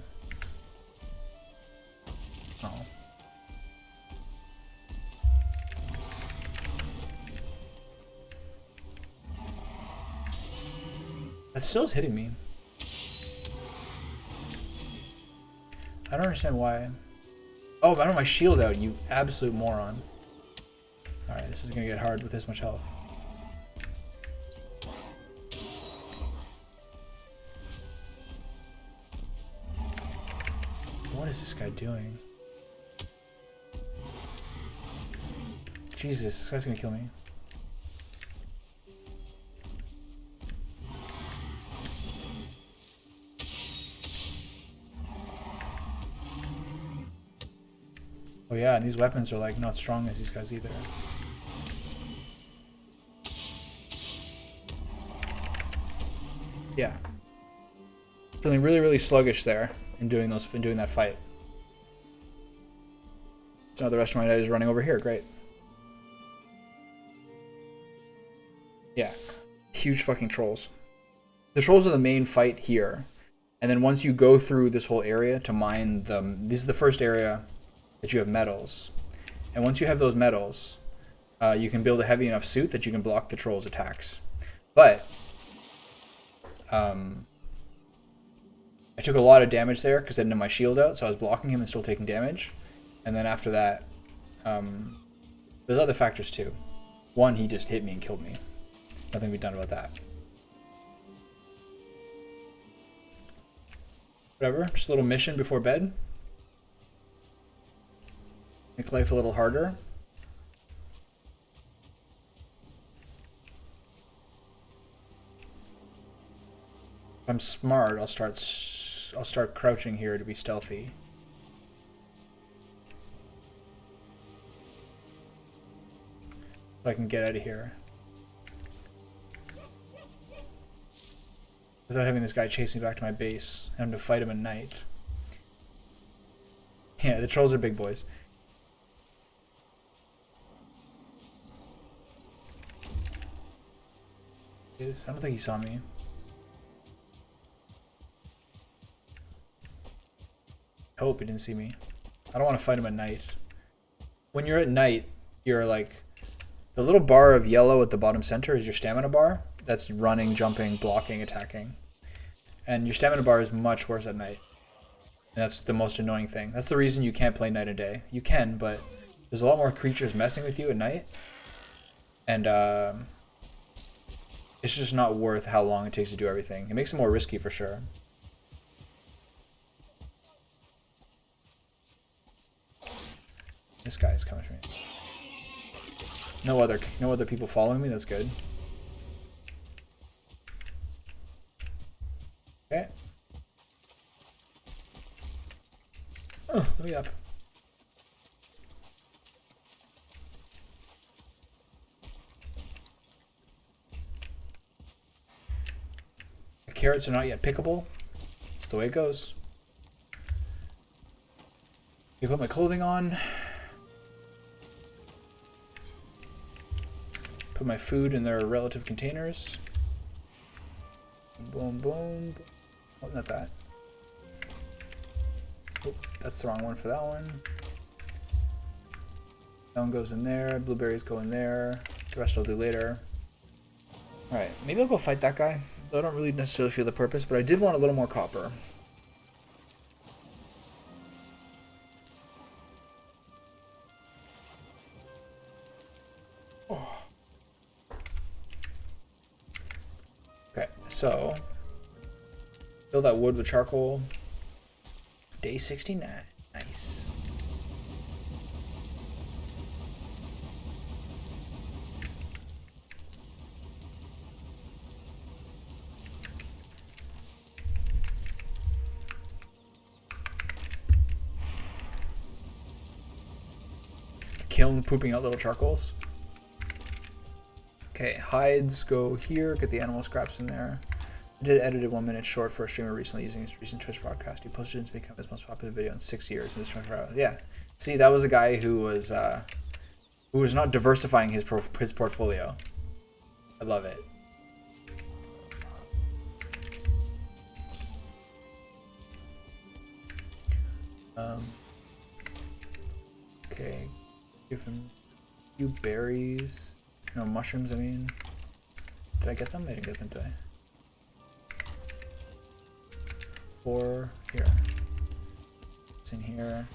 Oh. That still is hitting me. I don't understand why. Oh, I don't have my shield out, you absolute moron. Alright, this is gonna get hard with this much health. What is this guy doing? Jesus, this guy's gonna kill me. Oh yeah, and these weapons are like not strong as these guys either. Yeah. Feeling really, really sluggish there in doing that fight. So now the rest of my night is running over here, great. Yeah. Huge fucking trolls. The trolls are the main fight here. And then once you go through this whole area to mine them, this is the first area that you have metals. And once you have those metals, you can build a heavy enough suit that you can block the trolls' attacks. But I took a lot of damage there because I didn't have my shield out, so I was blocking him and still taking damage. And then after that, there's other factors too. One, he just hit me and killed me. Nothing to be done about that. Whatever, just a little mission before bed. Make life a little harder. If I'm smart, I'll start crouching here to be stealthy. So I can get out of here without having this guy chase me back to my base and having to fight him at night. Yeah, the trolls are big boys. I don't think he saw me. I hope he didn't see me. I don't want to fight him at night. When you're at night, you're like... The little bar of yellow at the bottom center is your stamina bar. That's running, jumping, blocking, attacking. And your stamina bar is much worse at night. And that's the most annoying thing. That's the reason you can't play night and day. You can, but there's a lot more creatures messing with you at night. And it's just not worth how long it takes to do everything. It makes it more risky for sure. This guy is coming for me. No other people following me. That's good. Okay. Oh, let me up. The carrots are not yet pickable. That's the way it goes. You put my clothing on. Put my food in their relative containers. Boom, boom. Oh, not that. Oh, that's the wrong one for that one. That one goes in there. Blueberries go in there. The rest I'll do later. Alright, maybe I'll go fight that guy. I don't really necessarily feel the purpose, but I did want a little more copper. Okay, so fill that wood with charcoal. Day 69. Nice. Kiln pooping out little charcoals. Okay, hides go here, get the animal scraps in there. I did edit a 1 minute short for a streamer recently using his recent Twitch broadcast. He posted it to become his most popular video in 6 years in this 24 hours. Yeah. See, that was a guy who was not diversifying his portfolio. I love it. Okay. Give him a few berries. No, mushrooms, I mean. Did I get them? I didn't get them, did I? 4 here. It's in here.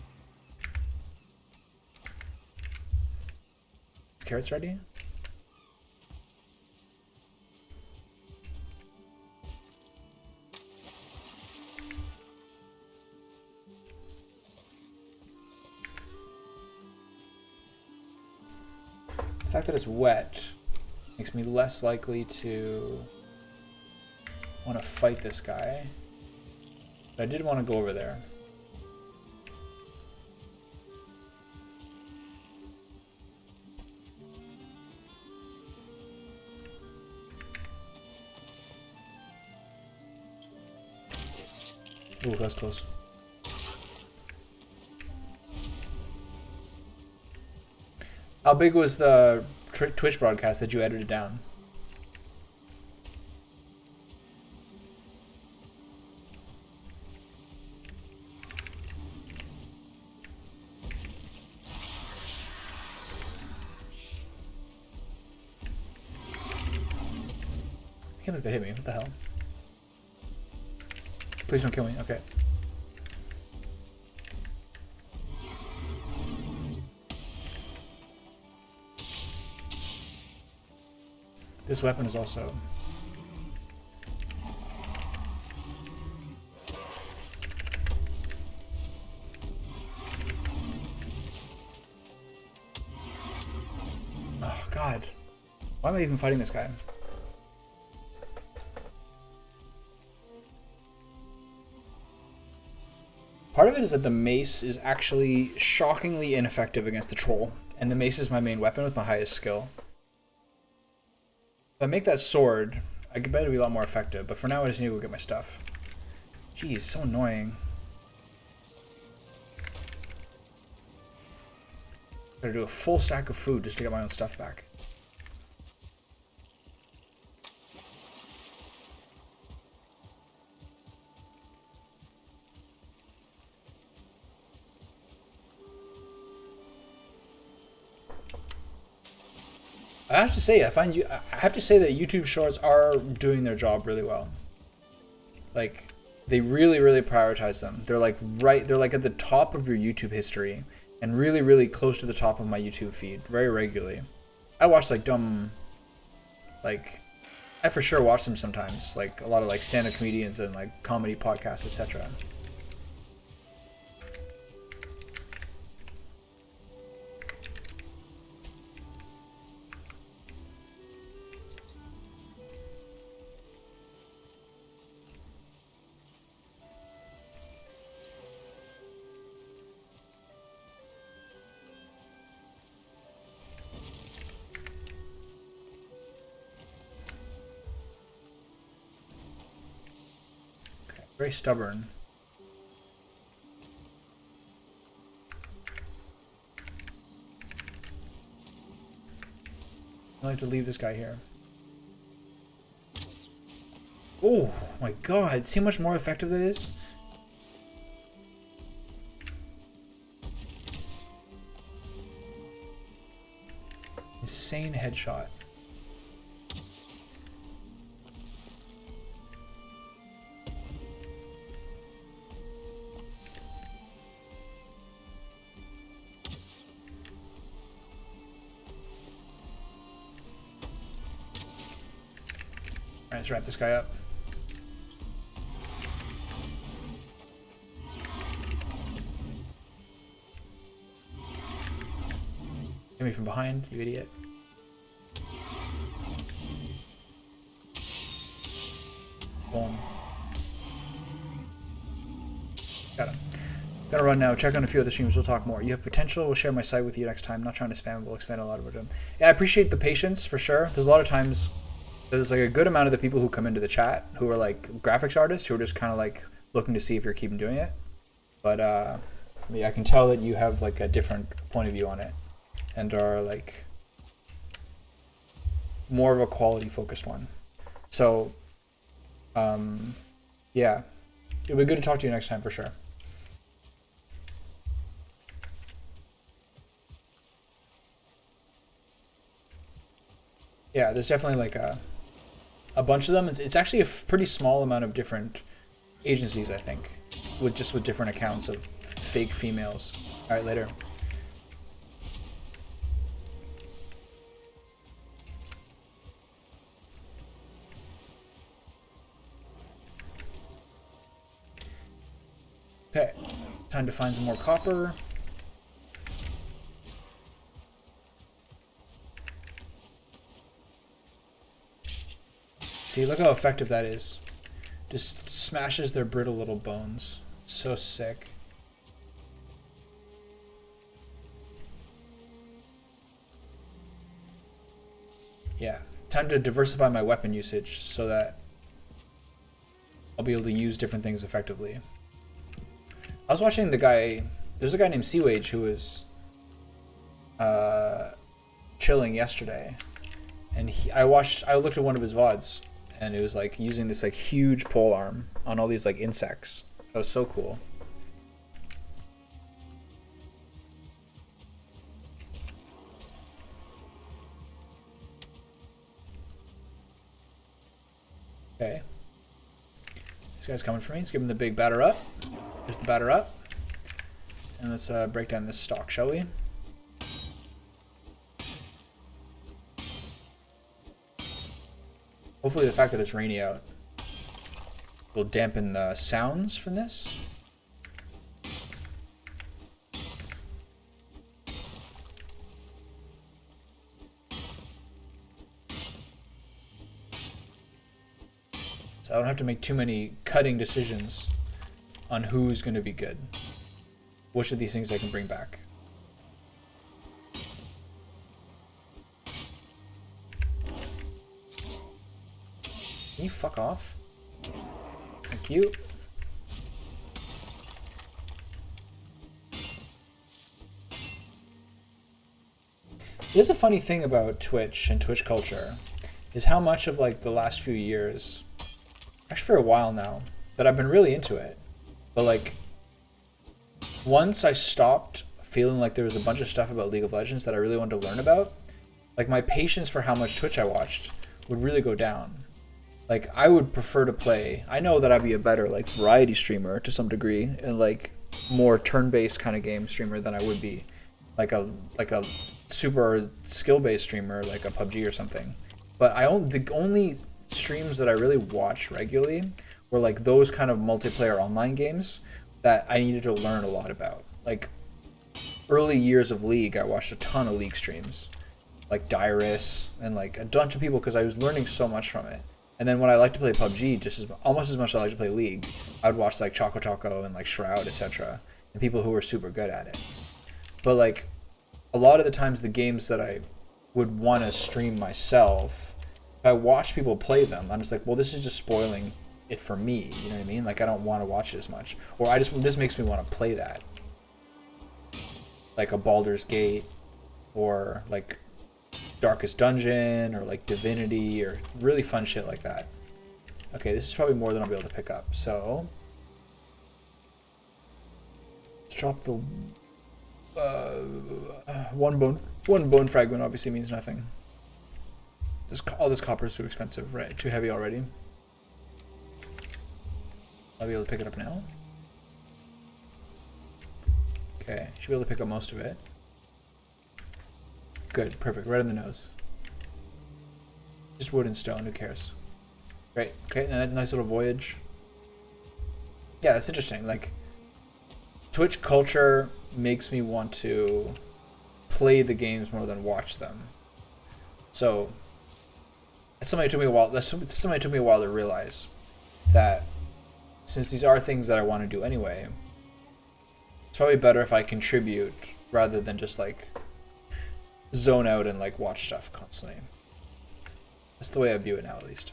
Is carrots ready? The fact that it's wet makes me less likely to want to fight this guy. But I did want to go over there. Ooh, that's close. How big was the Twitch broadcast that you edited down? I can't believe they hit me. What the hell? Please don't kill me. Okay. This weapon is also... Oh, God. Why am I even fighting this guy? Part of it is that the mace is actually shockingly ineffective against the troll, and the mace is my main weapon with my highest skill. If I make that sword, I could bet it'll be a lot more effective, but for now I just need to go get my stuff. Jeez, so annoying. Gotta do a full stack of food just to get my own stuff back. I have to say, I have to say that YouTube Shorts are doing their job really well. Like, they really, really prioritize them. They're like they're like at the top of your YouTube history, and really, really close to the top of my YouTube feed, very regularly. I watch like dumb, like, I for sure watch them sometimes, like a lot of like stand-up comedians and like comedy podcasts, etc. Very stubborn. I like to leave this guy here. Oh my god, see how much more effective that is? Insane headshot. Alright, let's wrap this guy up. Get me from behind, you idiot. Boom. Got him. Gotta run now. Check on a few other streams. We'll talk more. You have potential. We'll share my site with you next time. Not trying to spam. We'll expand a lot of it. Yeah, I appreciate the patience for sure. There's a lot of times... There's like a good amount of the people who come into the chat who are like graphics artists who are just kind of like looking to see if you're keeping doing it. But yeah, I can tell that you have like a different point of view on it and are like more of a quality focused one. So yeah, it'll be good to talk to you next time for sure. Yeah, there's definitely like a bunch of them. It's actually a pretty small amount of different agencies, I think, with different accounts of fake females. All right, later. Okay, time to find some more copper. See, look how effective that is. Just smashes their brittle little bones. So sick. Yeah, time to diversify my weapon usage so that I'll be able to use different things effectively. I was watching the guy, there's a guy named Seawage who was chilling yesterday, and I looked at one of his VODs, and it was like using this like huge pole arm on all these like insects. That was so cool. Okay. This guy's coming for me. Let's give him the big batter up. Here's the batter up. And let's break down this stock, shall we? Hopefully the fact that it's rainy out will dampen the sounds from this. So I don't have to make too many cutting decisions on who's going to be good. Which of these things I can bring back. Can you fuck off? Thank you. There's a funny thing about Twitch and Twitch culture is how much of like the last few years, actually for a while now, that I've been really into it. But like once I stopped feeling like there was a bunch of stuff about League of Legends that I really wanted to learn about, like my patience for how much Twitch I watched would really go down. Like I would prefer to play, I know that I'd be a better like variety streamer to some degree and like more turn-based kind of game streamer than I would be like a super skill-based streamer like a PUBG or something. But the only streams that I really watched regularly were like those kind of multiplayer online games that I needed to learn a lot about. Like early years of League, I watched a ton of League streams, like Dyrus and like a bunch of people because I was learning so much from it. And then when I like to play PUBG, almost as much as I like to play League, I would watch like Choco Choco and like Shroud, etc. And people who were super good at it. But like a lot of the times the games that I would want to stream myself, if I watch people play them, I'm just like, well, this is just spoiling it for me. You know what I mean? Like I don't want to watch it as much. Or this makes me want to play that. Like a Baldur's Gate or like Darkest Dungeon or like Divinity or really fun shit like that. Okay, this is probably more than I'll be able to pick up. So let's drop the one bone fragment. Obviously means nothing. All this copper is too expensive, right? Too heavy already. I'll be able to pick it up now. Okay, should be able to pick up most of it. Good, perfect, right in the nose. Just wood and stone, who cares? Great, okay, nice little voyage. Yeah, that's interesting. Like, Twitch culture makes me want to play the games more than watch them. So, somebody took me a while to realize that since these are things that I want to do anyway, it's probably better if I contribute rather than just like zone out and like watch stuff constantly. That's the way I view it now, at least.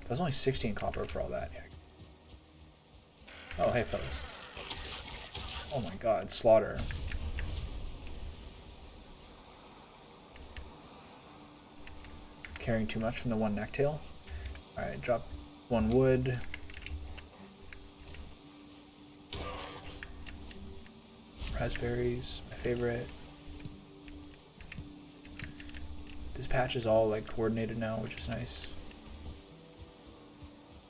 That's only 16 copper for all that. Oh, hey, fellas. Oh my god, slaughter. Carrying too much from the one necktail. Alright, drop one wood. Raspberries, my favorite. This patch is all like coordinated now, which is nice.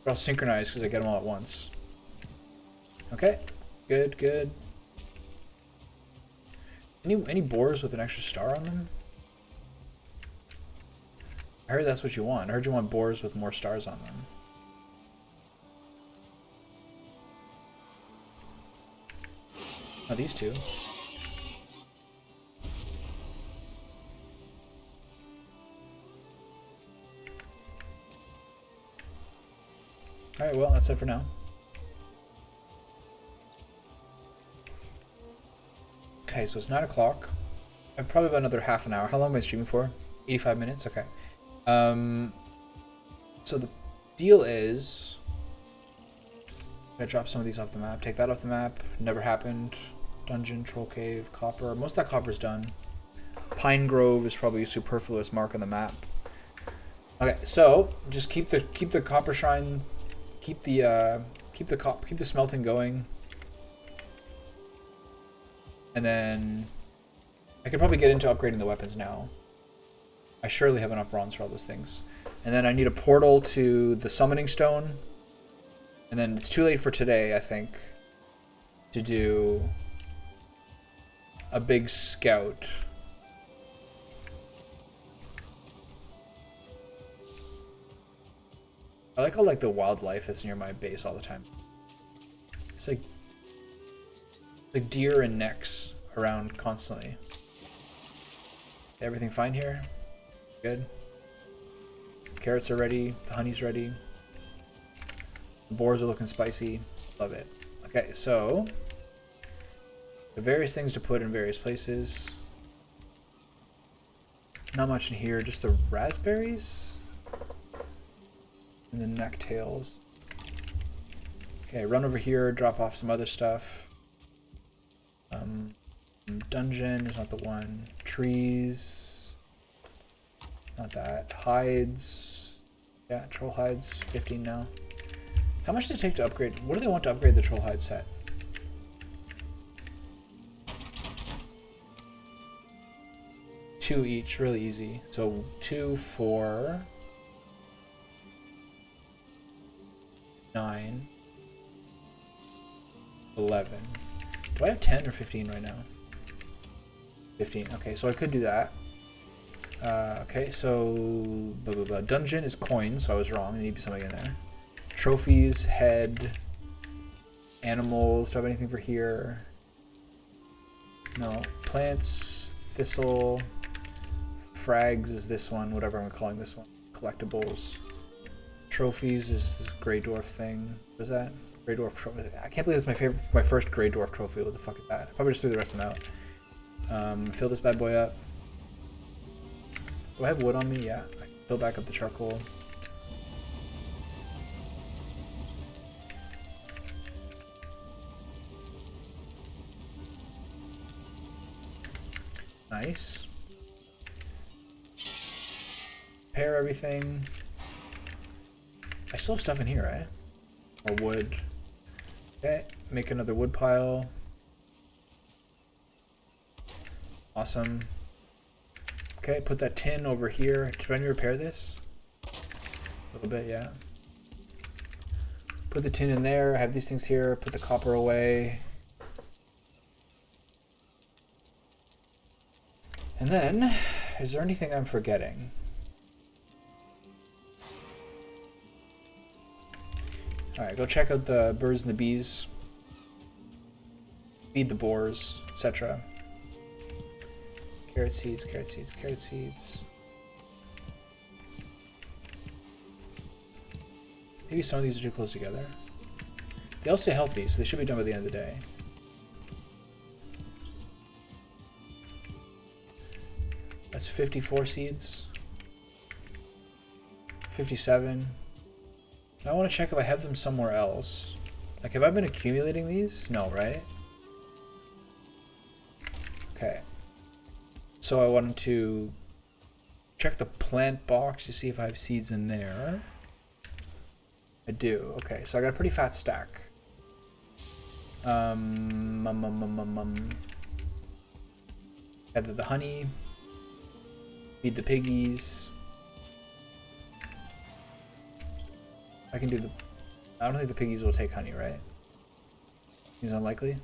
But I'll synchronize because I get them all at once. Okay, good, good. Any boars with an extra star on them? I heard that's what you want. I heard you want boars with more stars on them. Oh, these two. Alright, well, that's it for now. Okay, so it's 9 o'clock. I've probably about another half an hour. How long am I streaming for? 85 minutes? Okay. So the deal is... I'm gonna drop some of these off the map. Take that off the map. Never happened. Dungeon, Troll Cave, Copper. Most of that copper's done. Pine Grove is probably a superfluous mark on the map. Okay, so just keep the copper shrine, keep the smelting going, and then I could probably get into upgrading the weapons now. I surely have enough bronze for all those things, and then I need a portal to the summoning stone, And then it's too late for today, I think, to do a big scout. I like how like the wildlife is near my base all the time. It's like deer and necks around constantly. Everything fine here? Good. Carrots are ready. The honey's ready. The boars are looking spicy. Love it. Okay, so the various things to put in various places. Not much in here, just the raspberries and the necktails. Okay, run over here, drop off some other stuff. Dungeon is not the one. Trees. Not that. Hides. Yeah, troll hides. 15 now. How much does it take to upgrade? What do they want to upgrade the troll hide set? Two each, really easy. So 2, 4, 9, 11. Do I have 10 or 15 right now? 15. Okay, so I could do that. Okay, so blah, blah, blah. Dungeon is coins, so I was wrong. There needs to be something in there. Trophies, head, animals. Do I have anything for here? No. Plants, thistle, frags is this one, whatever I'm calling this one. Collectibles. Trophies is this Grey Dwarf thing. What is that? Grey Dwarf trophy. I can't believe it's my first Grey Dwarf trophy. What the fuck is that? I probably just threw the rest of them out. Fill this bad boy up. Do I have wood on me? Yeah. I can fill back up the charcoal. Nice. Repair everything. I still have stuff in here, right? More wood. Okay, make another wood pile. Awesome. Okay, put that tin over here. Do I need to repair this? A little bit, yeah. Put the tin in there. I have these things here. Put the copper away. And then, is there anything I'm forgetting? Alright, go check out the birds and the bees. Feed the boars, etc. Carrot seeds, carrot seeds, carrot seeds. Maybe some of these are too close together. They all say healthy, so they should be done by the end of the day. That's 54 seeds. 57. Now I want to check if I have them somewhere else. Like, have I been accumulating these? No, right? Okay. So I wanted to check the plant box to see if I have seeds in there. I do. Okay, so I got a pretty fat stack. Gather the honey. Feed the piggies. I can do the... I don't think the piggies will take honey, right? Seems unlikely.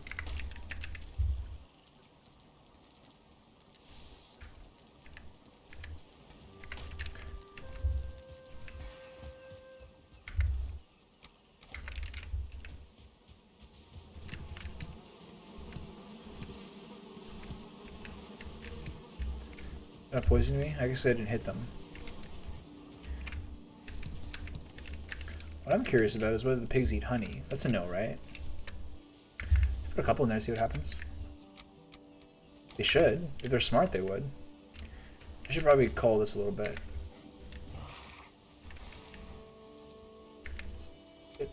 Did that poison me? I guess I didn't hit them. What I'm curious about is whether the pigs eat honey. That's a no, right? Let's put a couple in there and see what happens. They should. If they're smart, they would. I should probably cull this a little bit. It's a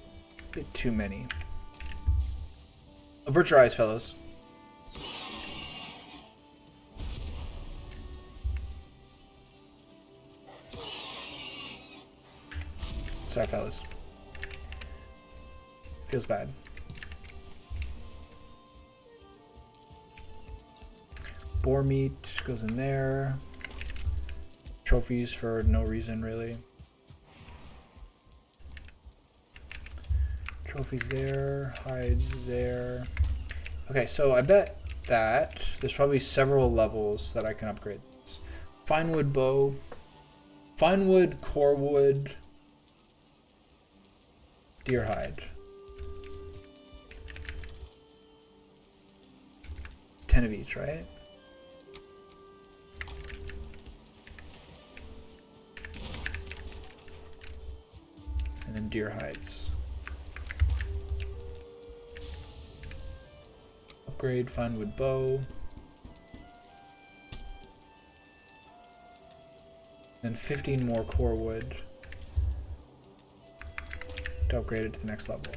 bit too many. Avert your eyes, fellows. Sorry, fellas. Feels bad. Boar meat goes in there. Trophies for no reason, really. Trophies there, hides there. Okay, so I bet that there's probably several levels that I can upgrade this. Fine wood bow, fine wood, core wood, deer hide. It's 10 of each, right? And then deer hides. Upgrade fine wood bow. Then 15 more core wood to upgrade it to the next level.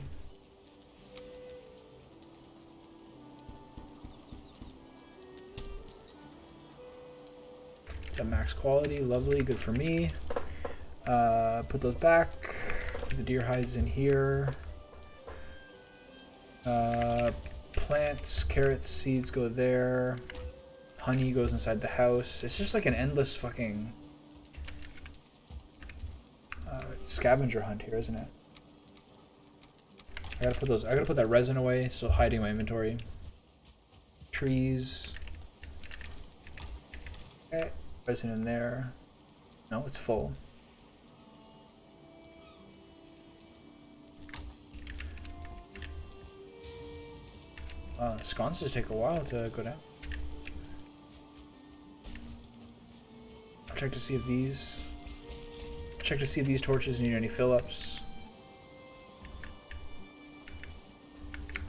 It's a max quality, lovely, good for me. Put those back. Put the deer hides in here. Plants, carrots, seeds go there. Honey goes inside the house. It's just like an endless fucking scavenger hunt here, isn't it? I gotta put that resin away, still hiding my inventory. Trees. Okay, resin in there. No, it's full. Wow, sconces take a while to go down. I'll check to see if these torches need any fill-ups.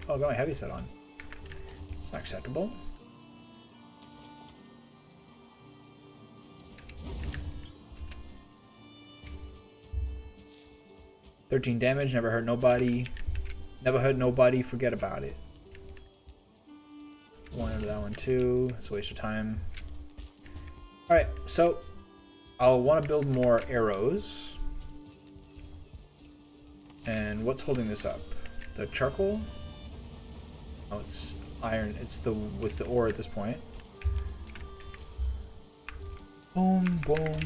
Oh, I got my heavy set on. It's not acceptable. $13 damage, never hurt nobody. Never hurt nobody, forget about it. One into that one too. It's a waste of time. Alright, so I'll want to build more arrows. And what's holding this up? The charcoal? Oh, it's iron. It's the ore at this point. Boom, boom.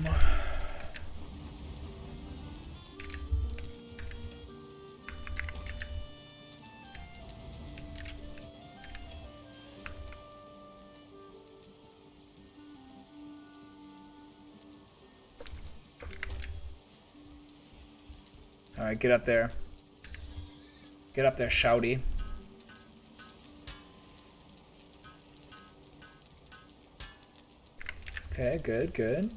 Alright, get up there. Get up there, shouty. Okay, good, good.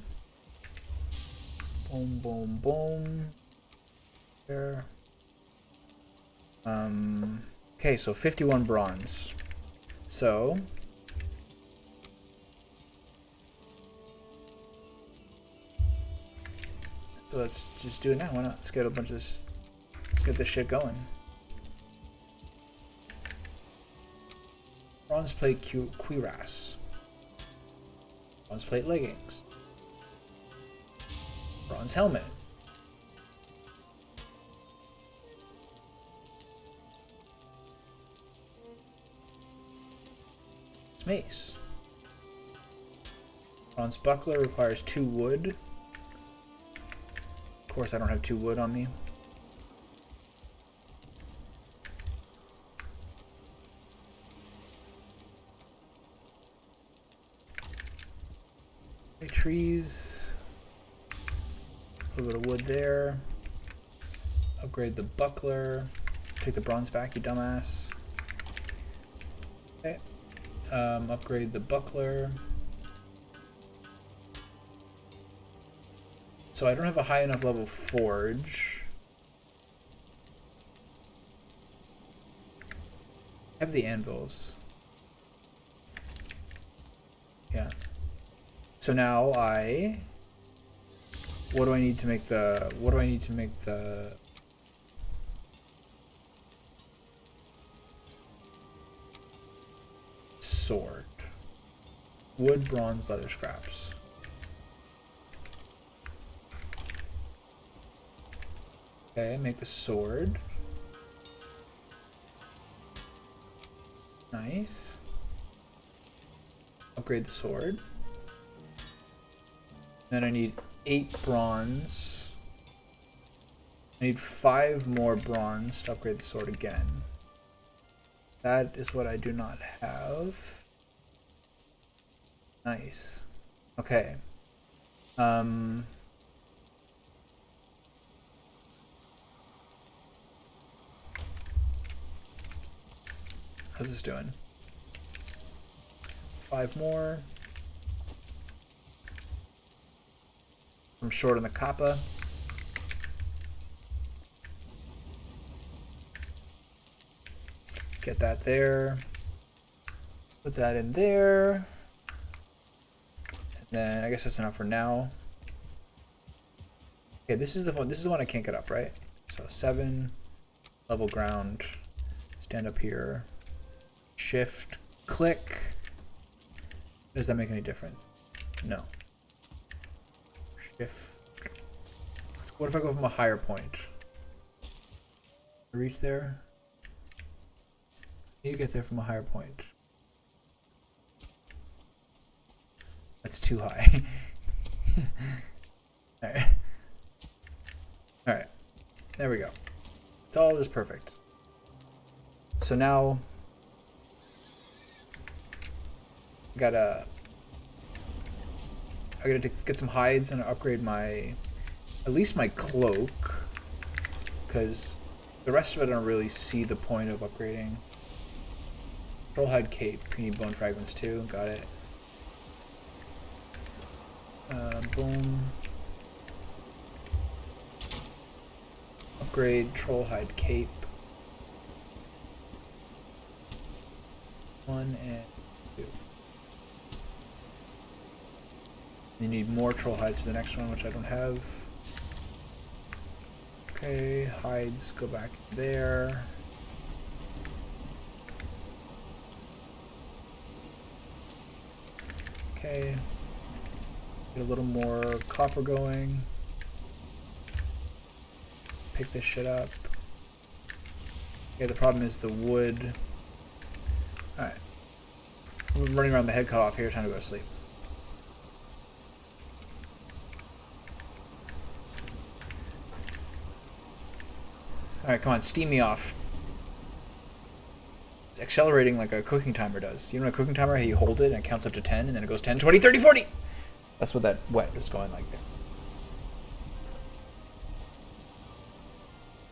Boom, boom, boom. There. Okay, so 51 bronze. So let's just do it now. Why not? Let's get a bunch of this. Let's get this shit going. Bronze plate cuirass. Bronze plate leggings. Bronze helmet. It's mace. Bronze buckler requires 2 wood. Of course, I don't have 2 wood on me. Okay, trees. A little bit of wood there. Upgrade the buckler. Take the bronze back, you dumbass. Okay. Upgrade the buckler. So I don't have a high enough level forge. I have the anvils. Yeah. So now what do I need to make the sword? Wood, bronze, leather scraps. Okay, make the sword. Nice. Upgrade the sword. Then I need 8 bronze. I need 5 more bronze to upgrade the sword again. That is what I do not have. Nice. Okay. How's this doing? 5 more. I'm short on the kappa. Get that there. Put that in there. And then I guess that's enough for now. Okay, this is the one. This is the one I can't get up, right? So 7, level ground. Stand up here. Shift, click. Does that make any difference? No. Shift. What if I go from a higher point? Reach there. You get there from a higher point. That's too high. Alright. Alright. There we go. It's all just perfect. So now I gotta get some hides and upgrade at least my cloak, because the rest of it I don't really see the point of upgrading. Trollhide cape. You need bone fragments too. Got it. Boom. Upgrade Trollhide cape. 1 and 2. You need more troll hides for the next one, which I don't have. Okay, hides go back there. Okay. Get a little more copper going. Pick this shit up. Okay, the problem is the wood. Alright. I'm running around the head cut off here, time to go to sleep. Alright, come on, steam me off. It's accelerating like a cooking timer does. You know a cooking timer, how you hold it and it counts up to 10 and then it goes 10, 20, 30, 40! That's what that wet is going like there.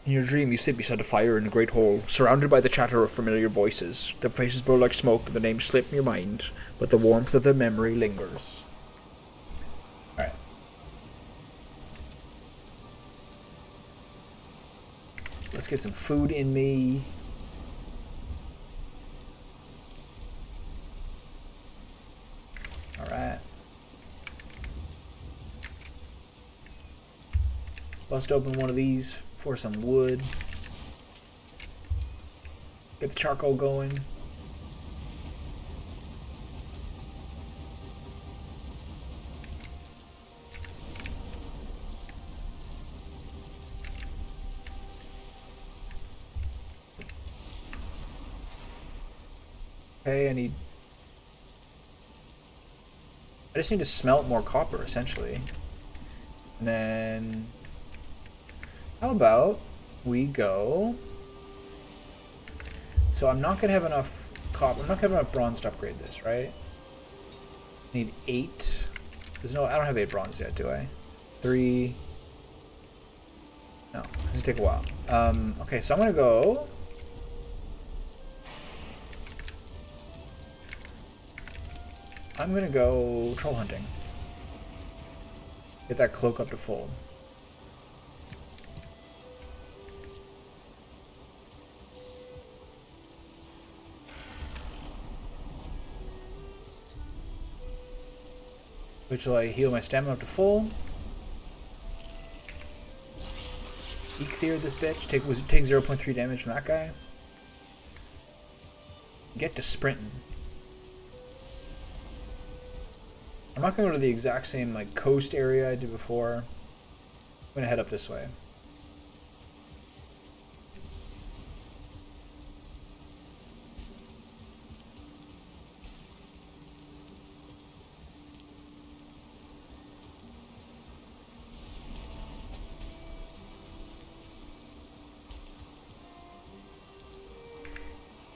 In your dream, you sit beside a fire in a great hall, surrounded by the chatter of familiar voices. Their faces blow like smoke and the names slip in your mind, but the warmth of the memory lingers. Alright. Let's get some food in me. Alright. Bust open one of these for some wood. Get the charcoal going. Okay, I just need to smelt more copper, essentially. And then how about we go? So I'm not gonna have enough copper. I'm not gonna have enough bronze to upgrade this, right? I need 8. I don't have 8 bronze yet, do I? 3. No, it's gonna take a while. Okay, so I'm gonna go. I'm gonna go troll hunting. Get that cloak up to full. Which will I heal my stamina up to full. Eek this bitch. Take 0.3 damage from that guy. Get to sprinting. I'm not gonna go to the exact same like coast area I did before. I'm gonna head up this way.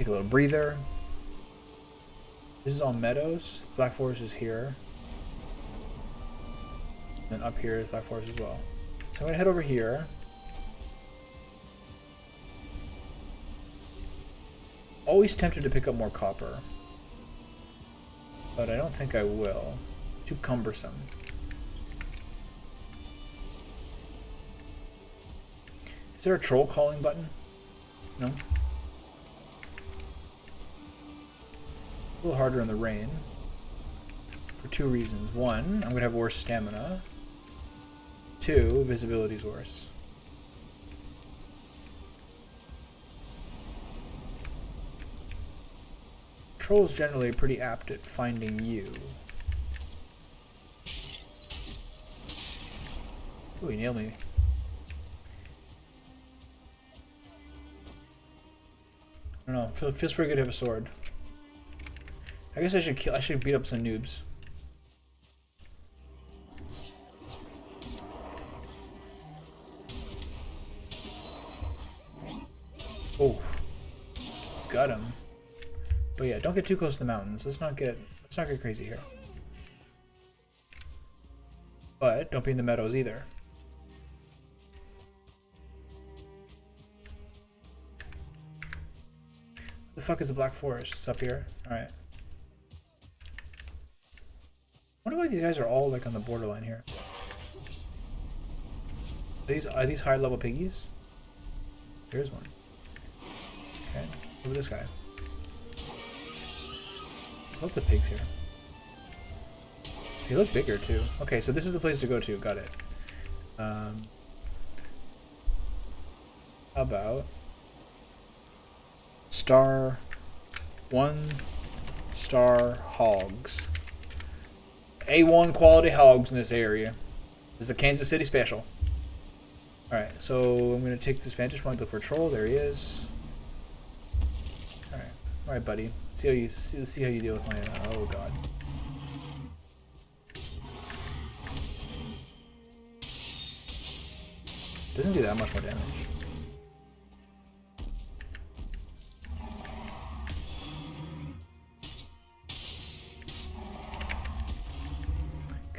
Take a little breather. This is all meadows. Black Forest is here. And then up here is Black Forest as well. So I'm gonna head over here. Always tempted to pick up more copper. But I don't think I will. Too cumbersome. Is there a troll calling button? No? A little harder in the rain. For two reasons. One, I'm going to have worse stamina. Two, visibility's worse. Trolls generally are pretty apt at finding you. Ooh, he nailed me. I don't know. It feels pretty good to have a sword. I guess I should beat up some noobs. Oh, got him. But yeah, don't get too close to the mountains. Let's not get crazy here. But don't be in the meadows either. The fuck is the Black Forest? It's up here. Alright. I wonder why these guys are all like on the borderline here. Are these high level piggies? There's one. Okay. Look at this guy. There's lots of pigs here. They look bigger too. Okay, so this is the place to go to. Got it. How about star 1-star hogs. A1 quality hogs in this area. This is a Kansas City special. Alright, so I'm going to take this vantage point, look for a troll. There he is. Alright. Alright, buddy. See how you deal with my... oh, God. Doesn't do that much more damage.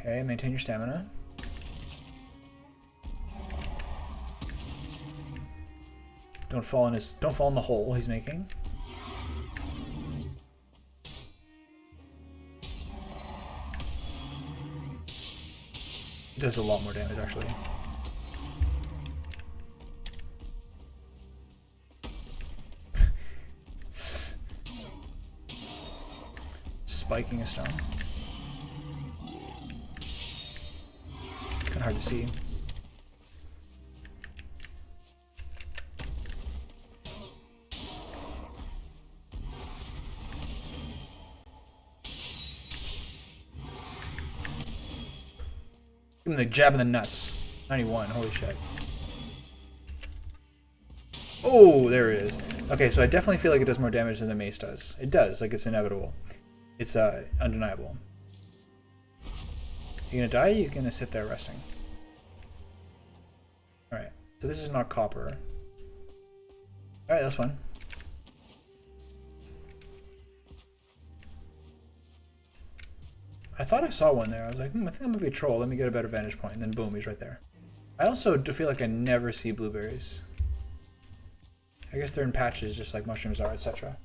Okay, maintain your stamina. Don't fall in the hole he's making. It does a lot more damage actually. Spiking a stone. Kind of hard to see. Give him the jab in the nuts. 91. Holy shit. Oh, there it is. Okay, so I definitely feel like it does more damage than the mace does. It does. Like, it's inevitable. It's undeniable. You're gonna die? You're gonna sit there resting. Alright. So this is not copper. Alright, that's fun. I thought I saw one there. I was like, I think I'm gonna be a troll. Let me get a better vantage point. And then boom, he's right there. I also do feel like I never see blueberries. I guess they're in patches just like mushrooms are, etc.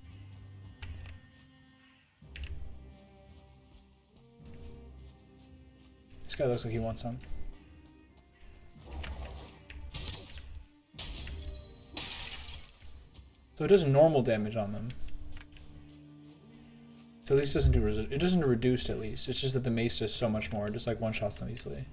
This guy looks like he wants some. So it does normal damage on them. So at least it doesn't do reduced at least. It's just that the mace does so much more. It just like one-shots them easily.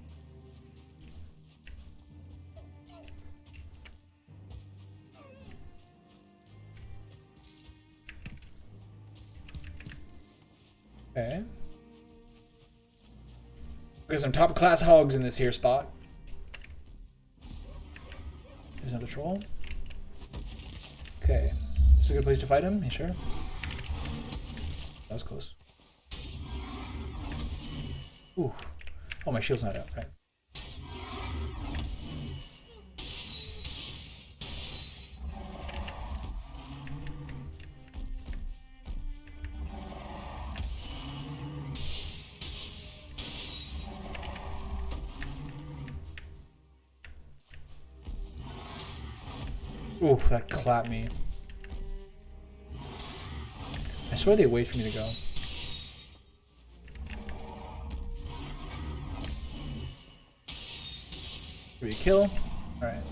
Okay. We got some top class hogs in this here spot. There's another troll. Okay. This is a good place to fight him, you sure? That was close. Ooh. Oh, my shield's not up, right? Oof, that clapped me. I swear they wait for me to go. Did we kill? Alright.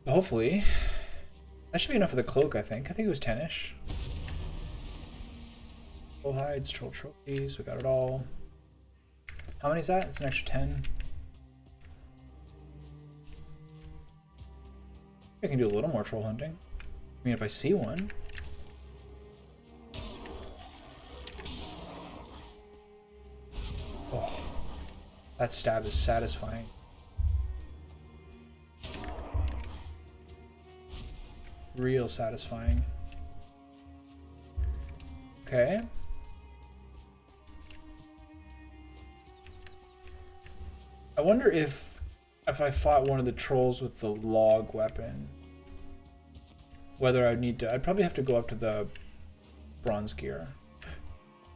Hopefully. That should be enough for the cloak, I think. I think it was 10-ish. Troll hides, troll trophies, we got it all. How many is that? It's an extra 10. I can do a little more troll hunting. I mean, if I see one. Oh, that stab is satisfying. Real satisfying. Okay. I wonder if I fought one of the trolls with the log weapon, whether I'd need to. I'd probably have to go up to the bronze gear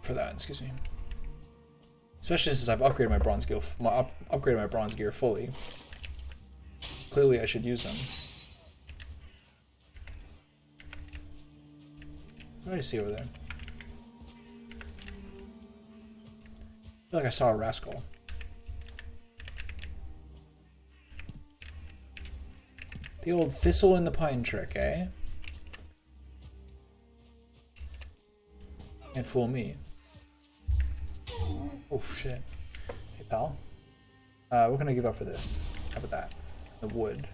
for that. Excuse me. Especially since I've upgraded my bronze gear, upgraded my bronze gear fully. Clearly, I should use them. What do I see over there? I feel like I saw a rascal. The old thistle in the pine trick, eh? Can't fool me. Oh shit. Hey pal. What can I give up for this? How about that? The wood.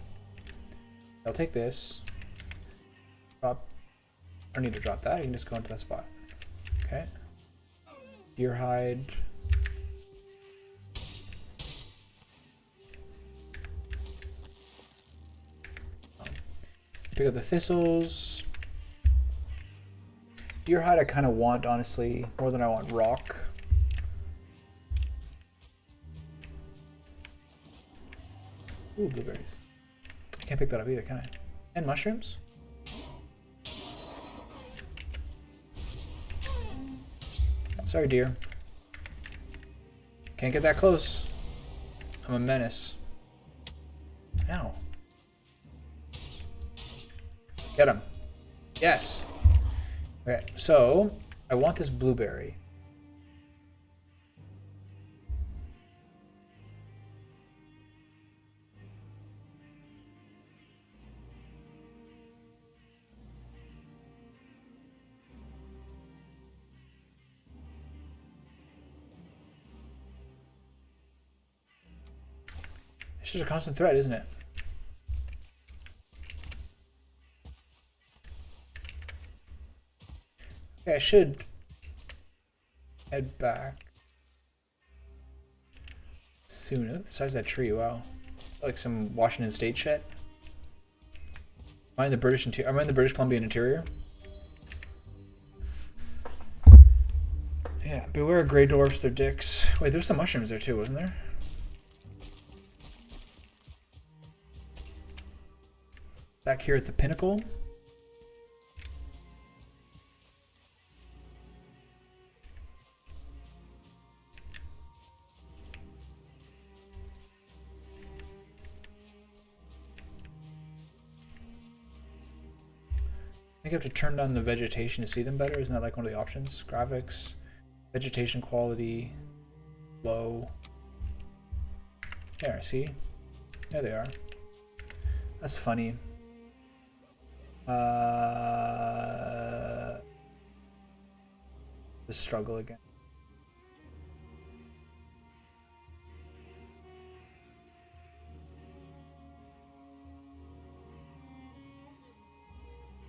I'll take this. Drop. I don't need to drop that. You can just go into that spot. Okay. Deer hide. Pick up the thistles. Deer hide I kind of want, honestly, more than I want rock. Ooh, blueberries. I can't pick that up either, can I? And mushrooms? Sorry, dear. Can't get that close. I'm a menace. Ow. Get him. Yes. Okay, so I want this blueberry. It's just a constant threat, isn't it? Okay, I should head back soon. Look at the size of that tree, wow. It's like some Washington State shit. Am I in the British Columbian interior? Yeah, beware grey dwarfs, they're dicks. Wait, there's some mushrooms there too, wasn't there? Back here at the pinnacle. I think I have to turn down the vegetation to see them better. Isn't that like one of the options? Graphics, vegetation quality, low. There, see? There they are. That's funny. The struggle again.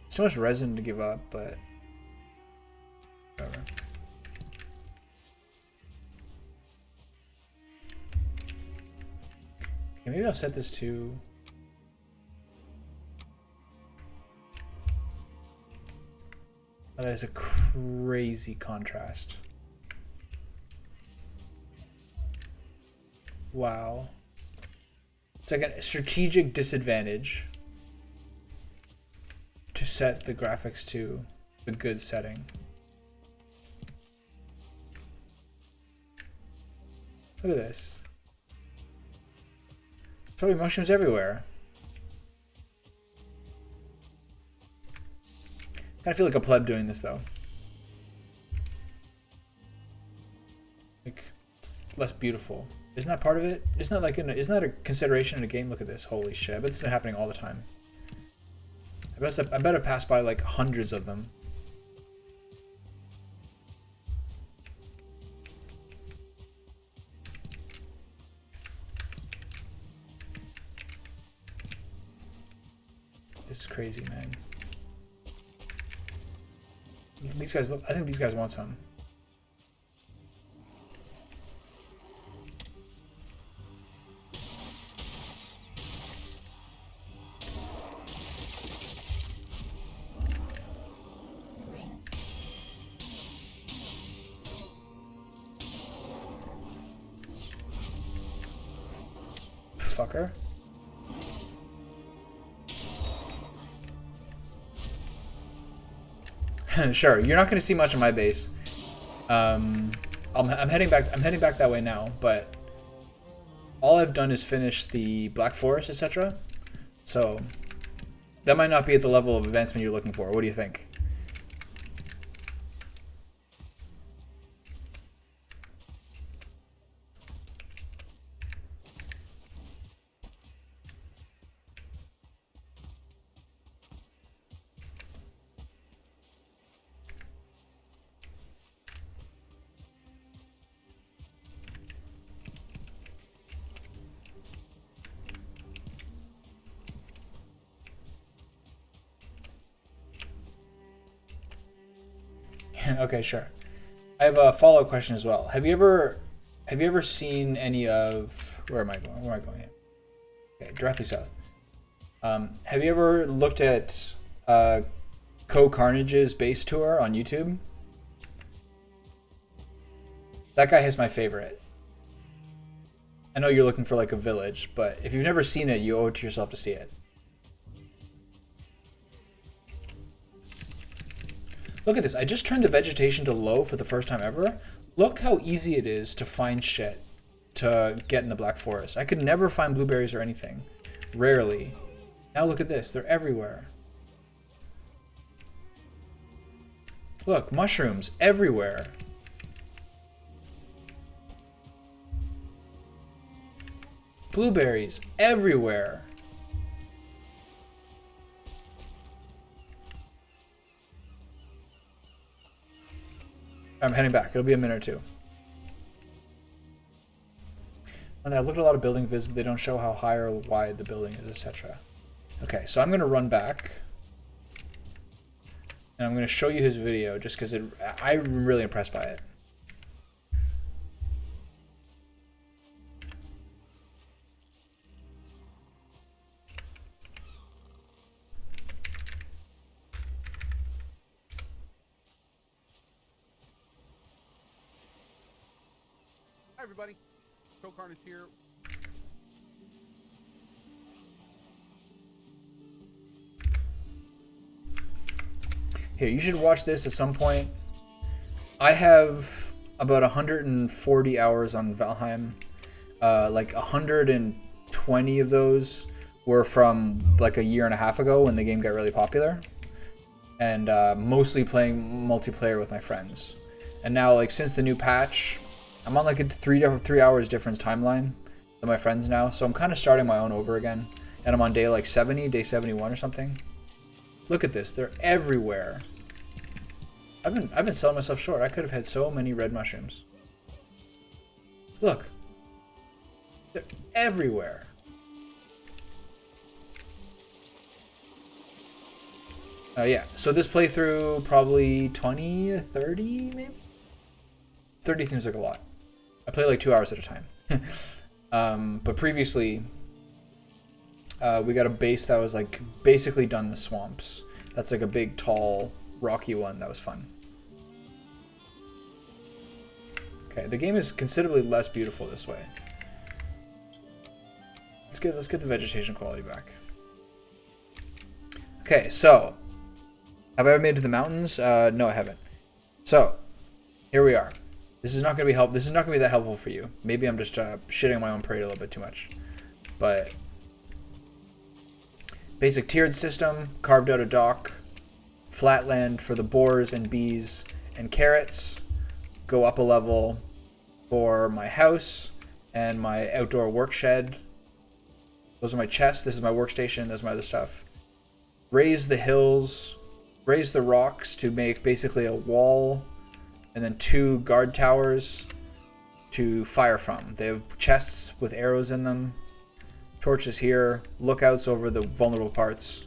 It's too much resin to give up, but whatever. Okay, maybe I'll set this to oh, that is a crazy contrast. Wow. It's like a strategic disadvantage to set the graphics to a good setting. Look at this. Probably mushrooms everywhere. I feel like a pleb doing this though. Like, less beautiful. Isn't that part of it? Isn't that like isn't that a consideration in a game? Look at this. Holy shit! I bet it's been happening all the time. I bet I've passed by like hundreds of them. This is crazy, man. These guys, I think these guys want some. Fucker. Sure, you're not going to see much of my base. I'm heading back. I'm heading back that way now. But all I've done is finish the Black Forest, etc. So that might not be at the level of advancement you're looking for. What do you think? Okay, sure. I have a follow-up question as well. Have you ever seen any of where am I going? Where am I going here? Okay, directly south. Have you ever looked at Carnage's base tour on YouTube? That guy has my favorite. I know you're looking for like a village, but if you've never seen it, you owe it to yourself to see it. Look at this. I just turned the vegetation to low for the first time ever. Look how easy it is to find shit to get in the Black Forest. I could never find blueberries or anything. Rarely. Now look at this. They're everywhere. Look, mushrooms everywhere. Blueberries everywhere. I'm heading back. It'll be a minute or two. And I've looked at a lot of building vids, but they don't show how high or wide the building is, etc. Okay, so I'm going to run back. And I'm going to show you his video just because I'm really impressed by it. Hi everybody, Carnage here. Here, you should watch this at some point. I have about 140 hours on Valheim. Like 120 of those were from like a year and a half ago when the game got really popular. And mostly playing multiplayer with my friends. And now, like, since the new patch, I'm on like a 3 hours difference timeline than my friends now, so I'm kind of starting my own over again. And I'm on day like 70, day 71 or something. Look at this, they're everywhere. I've been selling myself short. I could have had so many red mushrooms. Look, they're everywhere. Yeah, so this playthrough probably 20 or 30 maybe? 30 seems like a lot. I play like 2 hours at a time. But previously, we got a base that was like basically done in the swamps. That's like a big, tall, rocky one. That was fun. Okay, the game is considerably less beautiful this way. Let's get the vegetation quality back. Okay, so have I ever made it to the mountains? No, I haven't. So here we are. This is not going to be This is not going to be that helpful for you. Maybe I'm just shitting on my own parade a little bit too much. But basic tiered system, carved out a dock, flatland for the boars and bees and carrots. Go up a level for my house and my outdoor work shed. Those are my chests. This is my workstation. Those are my other stuff. Raise the hills. Raise the rocks to make basically a wall. And then 2 guard towers to fire from. They have chests with arrows in them. Torches here. Lookouts over the vulnerable parts.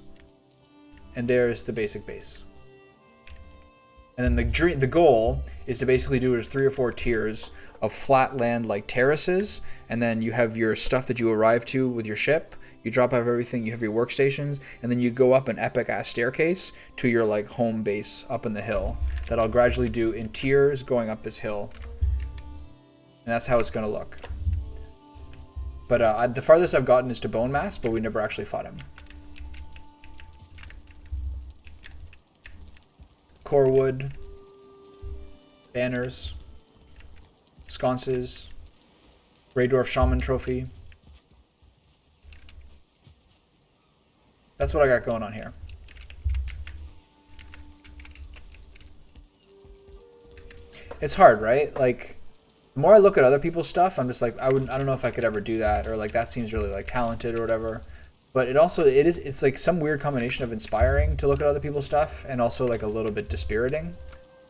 And there's the basic base. And then the goal is to basically do is 3 or 4 tiers of flat land like terraces, and then you have your stuff that you arrive to with your ship. You drop off everything, you have your workstations, and then you go up an epic ass staircase to your like home base up in the hill that I'll gradually do in tiers going up this hill. And that's how it's gonna look. But the farthest I've gotten is to Bone Mass, but we never actually fought him. Core wood, banners, sconces, Grey Dwarf Shaman trophy. That's what I got going on here. It's hard, right? Like, the more I look at other people's stuff, I'm just like, I don't know if I could ever do that, or like that seems really like talented or whatever. But it's like some weird combination of inspiring to look at other people's stuff and also like a little bit dispiriting.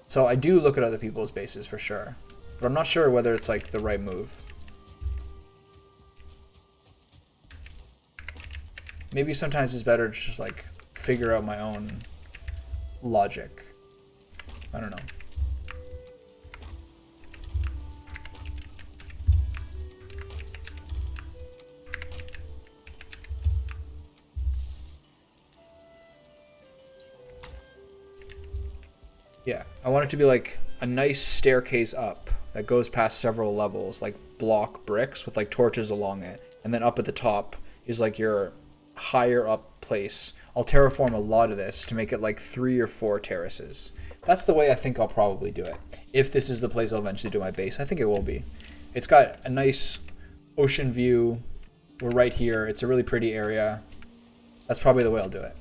So I do look at other people's bases for sure, but I'm not sure whether it's like the right move. Maybe sometimes it's better to just like figure out my own logic. I don't know. Yeah, I want it to be like a nice staircase up that goes past several levels, like block bricks with like torches along it. And then up at the top is like your higher up place. I'll terraform a lot of this to make it like 3 or 4 terraces. That's the way I think I'll probably do it. If this is the place I'll eventually do my base, I think it will be. It's got a nice ocean view. We're right here. It's a really pretty area. That's probably the way I'll do it.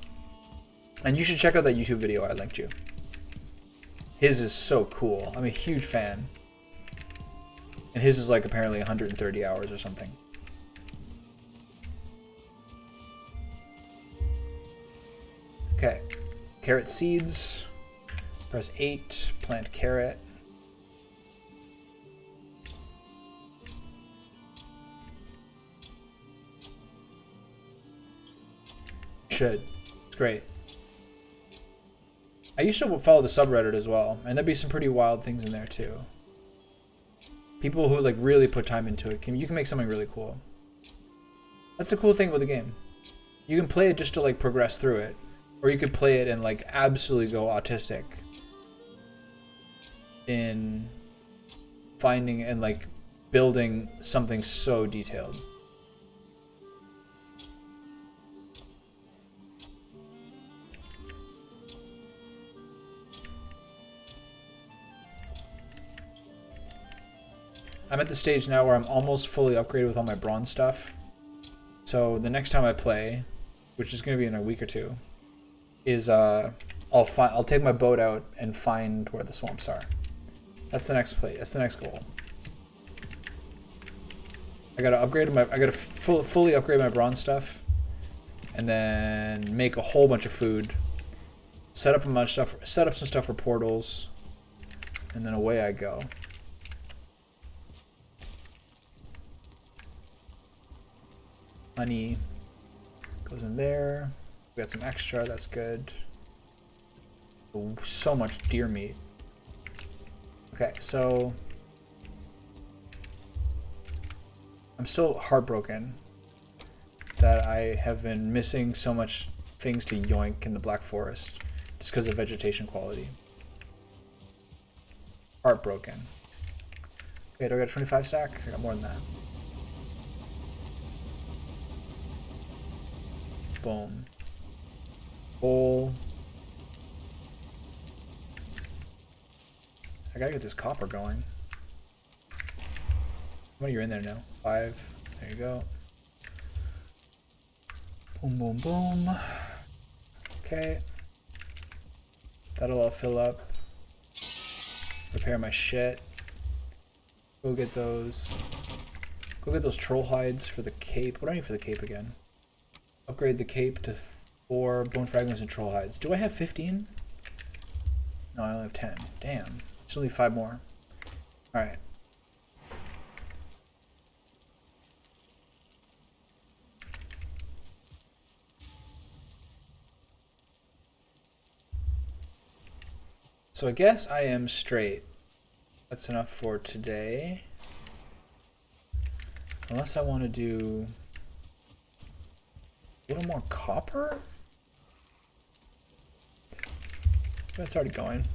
And you should check out that YouTube video I linked you. His is so cool. I'm a huge fan. And his is like apparently 130 hours or something. Okay. Carrot seeds. Press 8. Plant carrot. Should. It's great. I used to follow the subreddit as well, and there'd be some pretty wild things in there too. People who like really put time into it, you can make something really cool. That's a cool thing with the game. You can play it just to like progress through it, or you could play it and like absolutely go autistic in finding and like building something so detailed. I'm at the stage now where I'm almost fully upgraded with all my bronze stuff. So the next time I play, which is going to be in a week or two, is I'll take my boat out and find where the swamps are. That's the next play. That's the next goal. I gotta fully upgrade my bronze stuff, and then make a whole bunch of food. Set up some stuff for portals, and then away I go. Honey goes in there. We got some extra, that's good. Oh, so much deer meat. Okay, so I'm still heartbroken that I have been missing so much things to yoink in the Black Forest just because of vegetation quality. Heartbroken. Okay, do I got a 25 stack? I got more than that. Boom. Bowl. I gotta get this copper going. How many are in there now? 5. There you go. Boom, boom, boom. Okay. That'll all fill up. Repair my shit. Go get those. Go get those troll hides for the cape. What do I need for the cape again? Upgrade the cape to 4 bone fragments and troll hides. Do I have 15? No, I only have 10. Damn. Still need 5 more. Alright. So I guess I am straight. That's enough for today. Unless I want to do a little more copper? That's already going.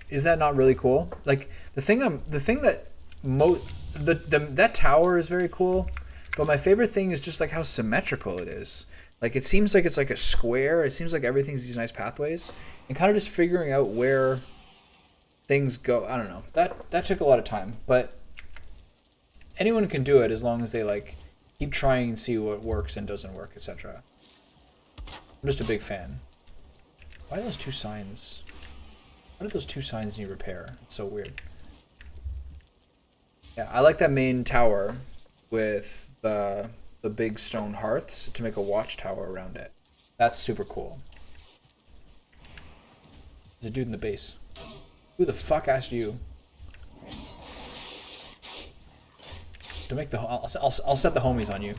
Is that not really cool? Like the thing that that tower is very cool, but my favorite thing is just like how symmetrical it is. Like it seems like it's like a square. It seems like everything's these nice pathways, and kind of just figuring out where things go. I don't know. That took a lot of time, but anyone can do it as long as they like keep trying and see what works and doesn't work, etc. I'm just a big fan. Why are those 2 signs? Why do those 2 signs need repair? It's so weird. Yeah, I like that main tower with the big stone hearths to make a watchtower around it. That's super cool. There's a dude in the base. Who the fuck asked you? To make the I'll set the homies on you.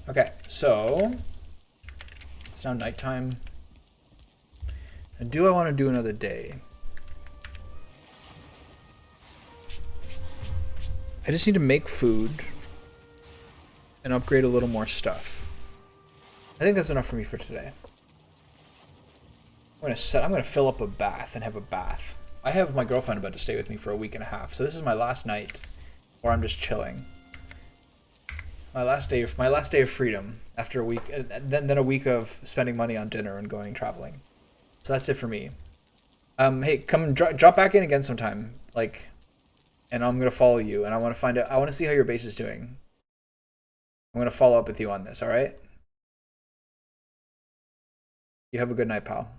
Okay, so it's now nighttime. And do I want to do another day? I just need to make food and upgrade a little more stuff. I think that's enough for me for today. I'm gonna fill up a bath and have a bath. I have my girlfriend about to stay with me for a week and a half, so this is my last night where I'm just chilling. My last day of freedom after a week, then a week of spending money on dinner and going traveling. So that's it for me. Hey, come drop back in again sometime, like, and I'm gonna follow you, and I want to find out. I want to see how your base is doing. I'm gonna follow up with you on this. All right. You have a good night, pal.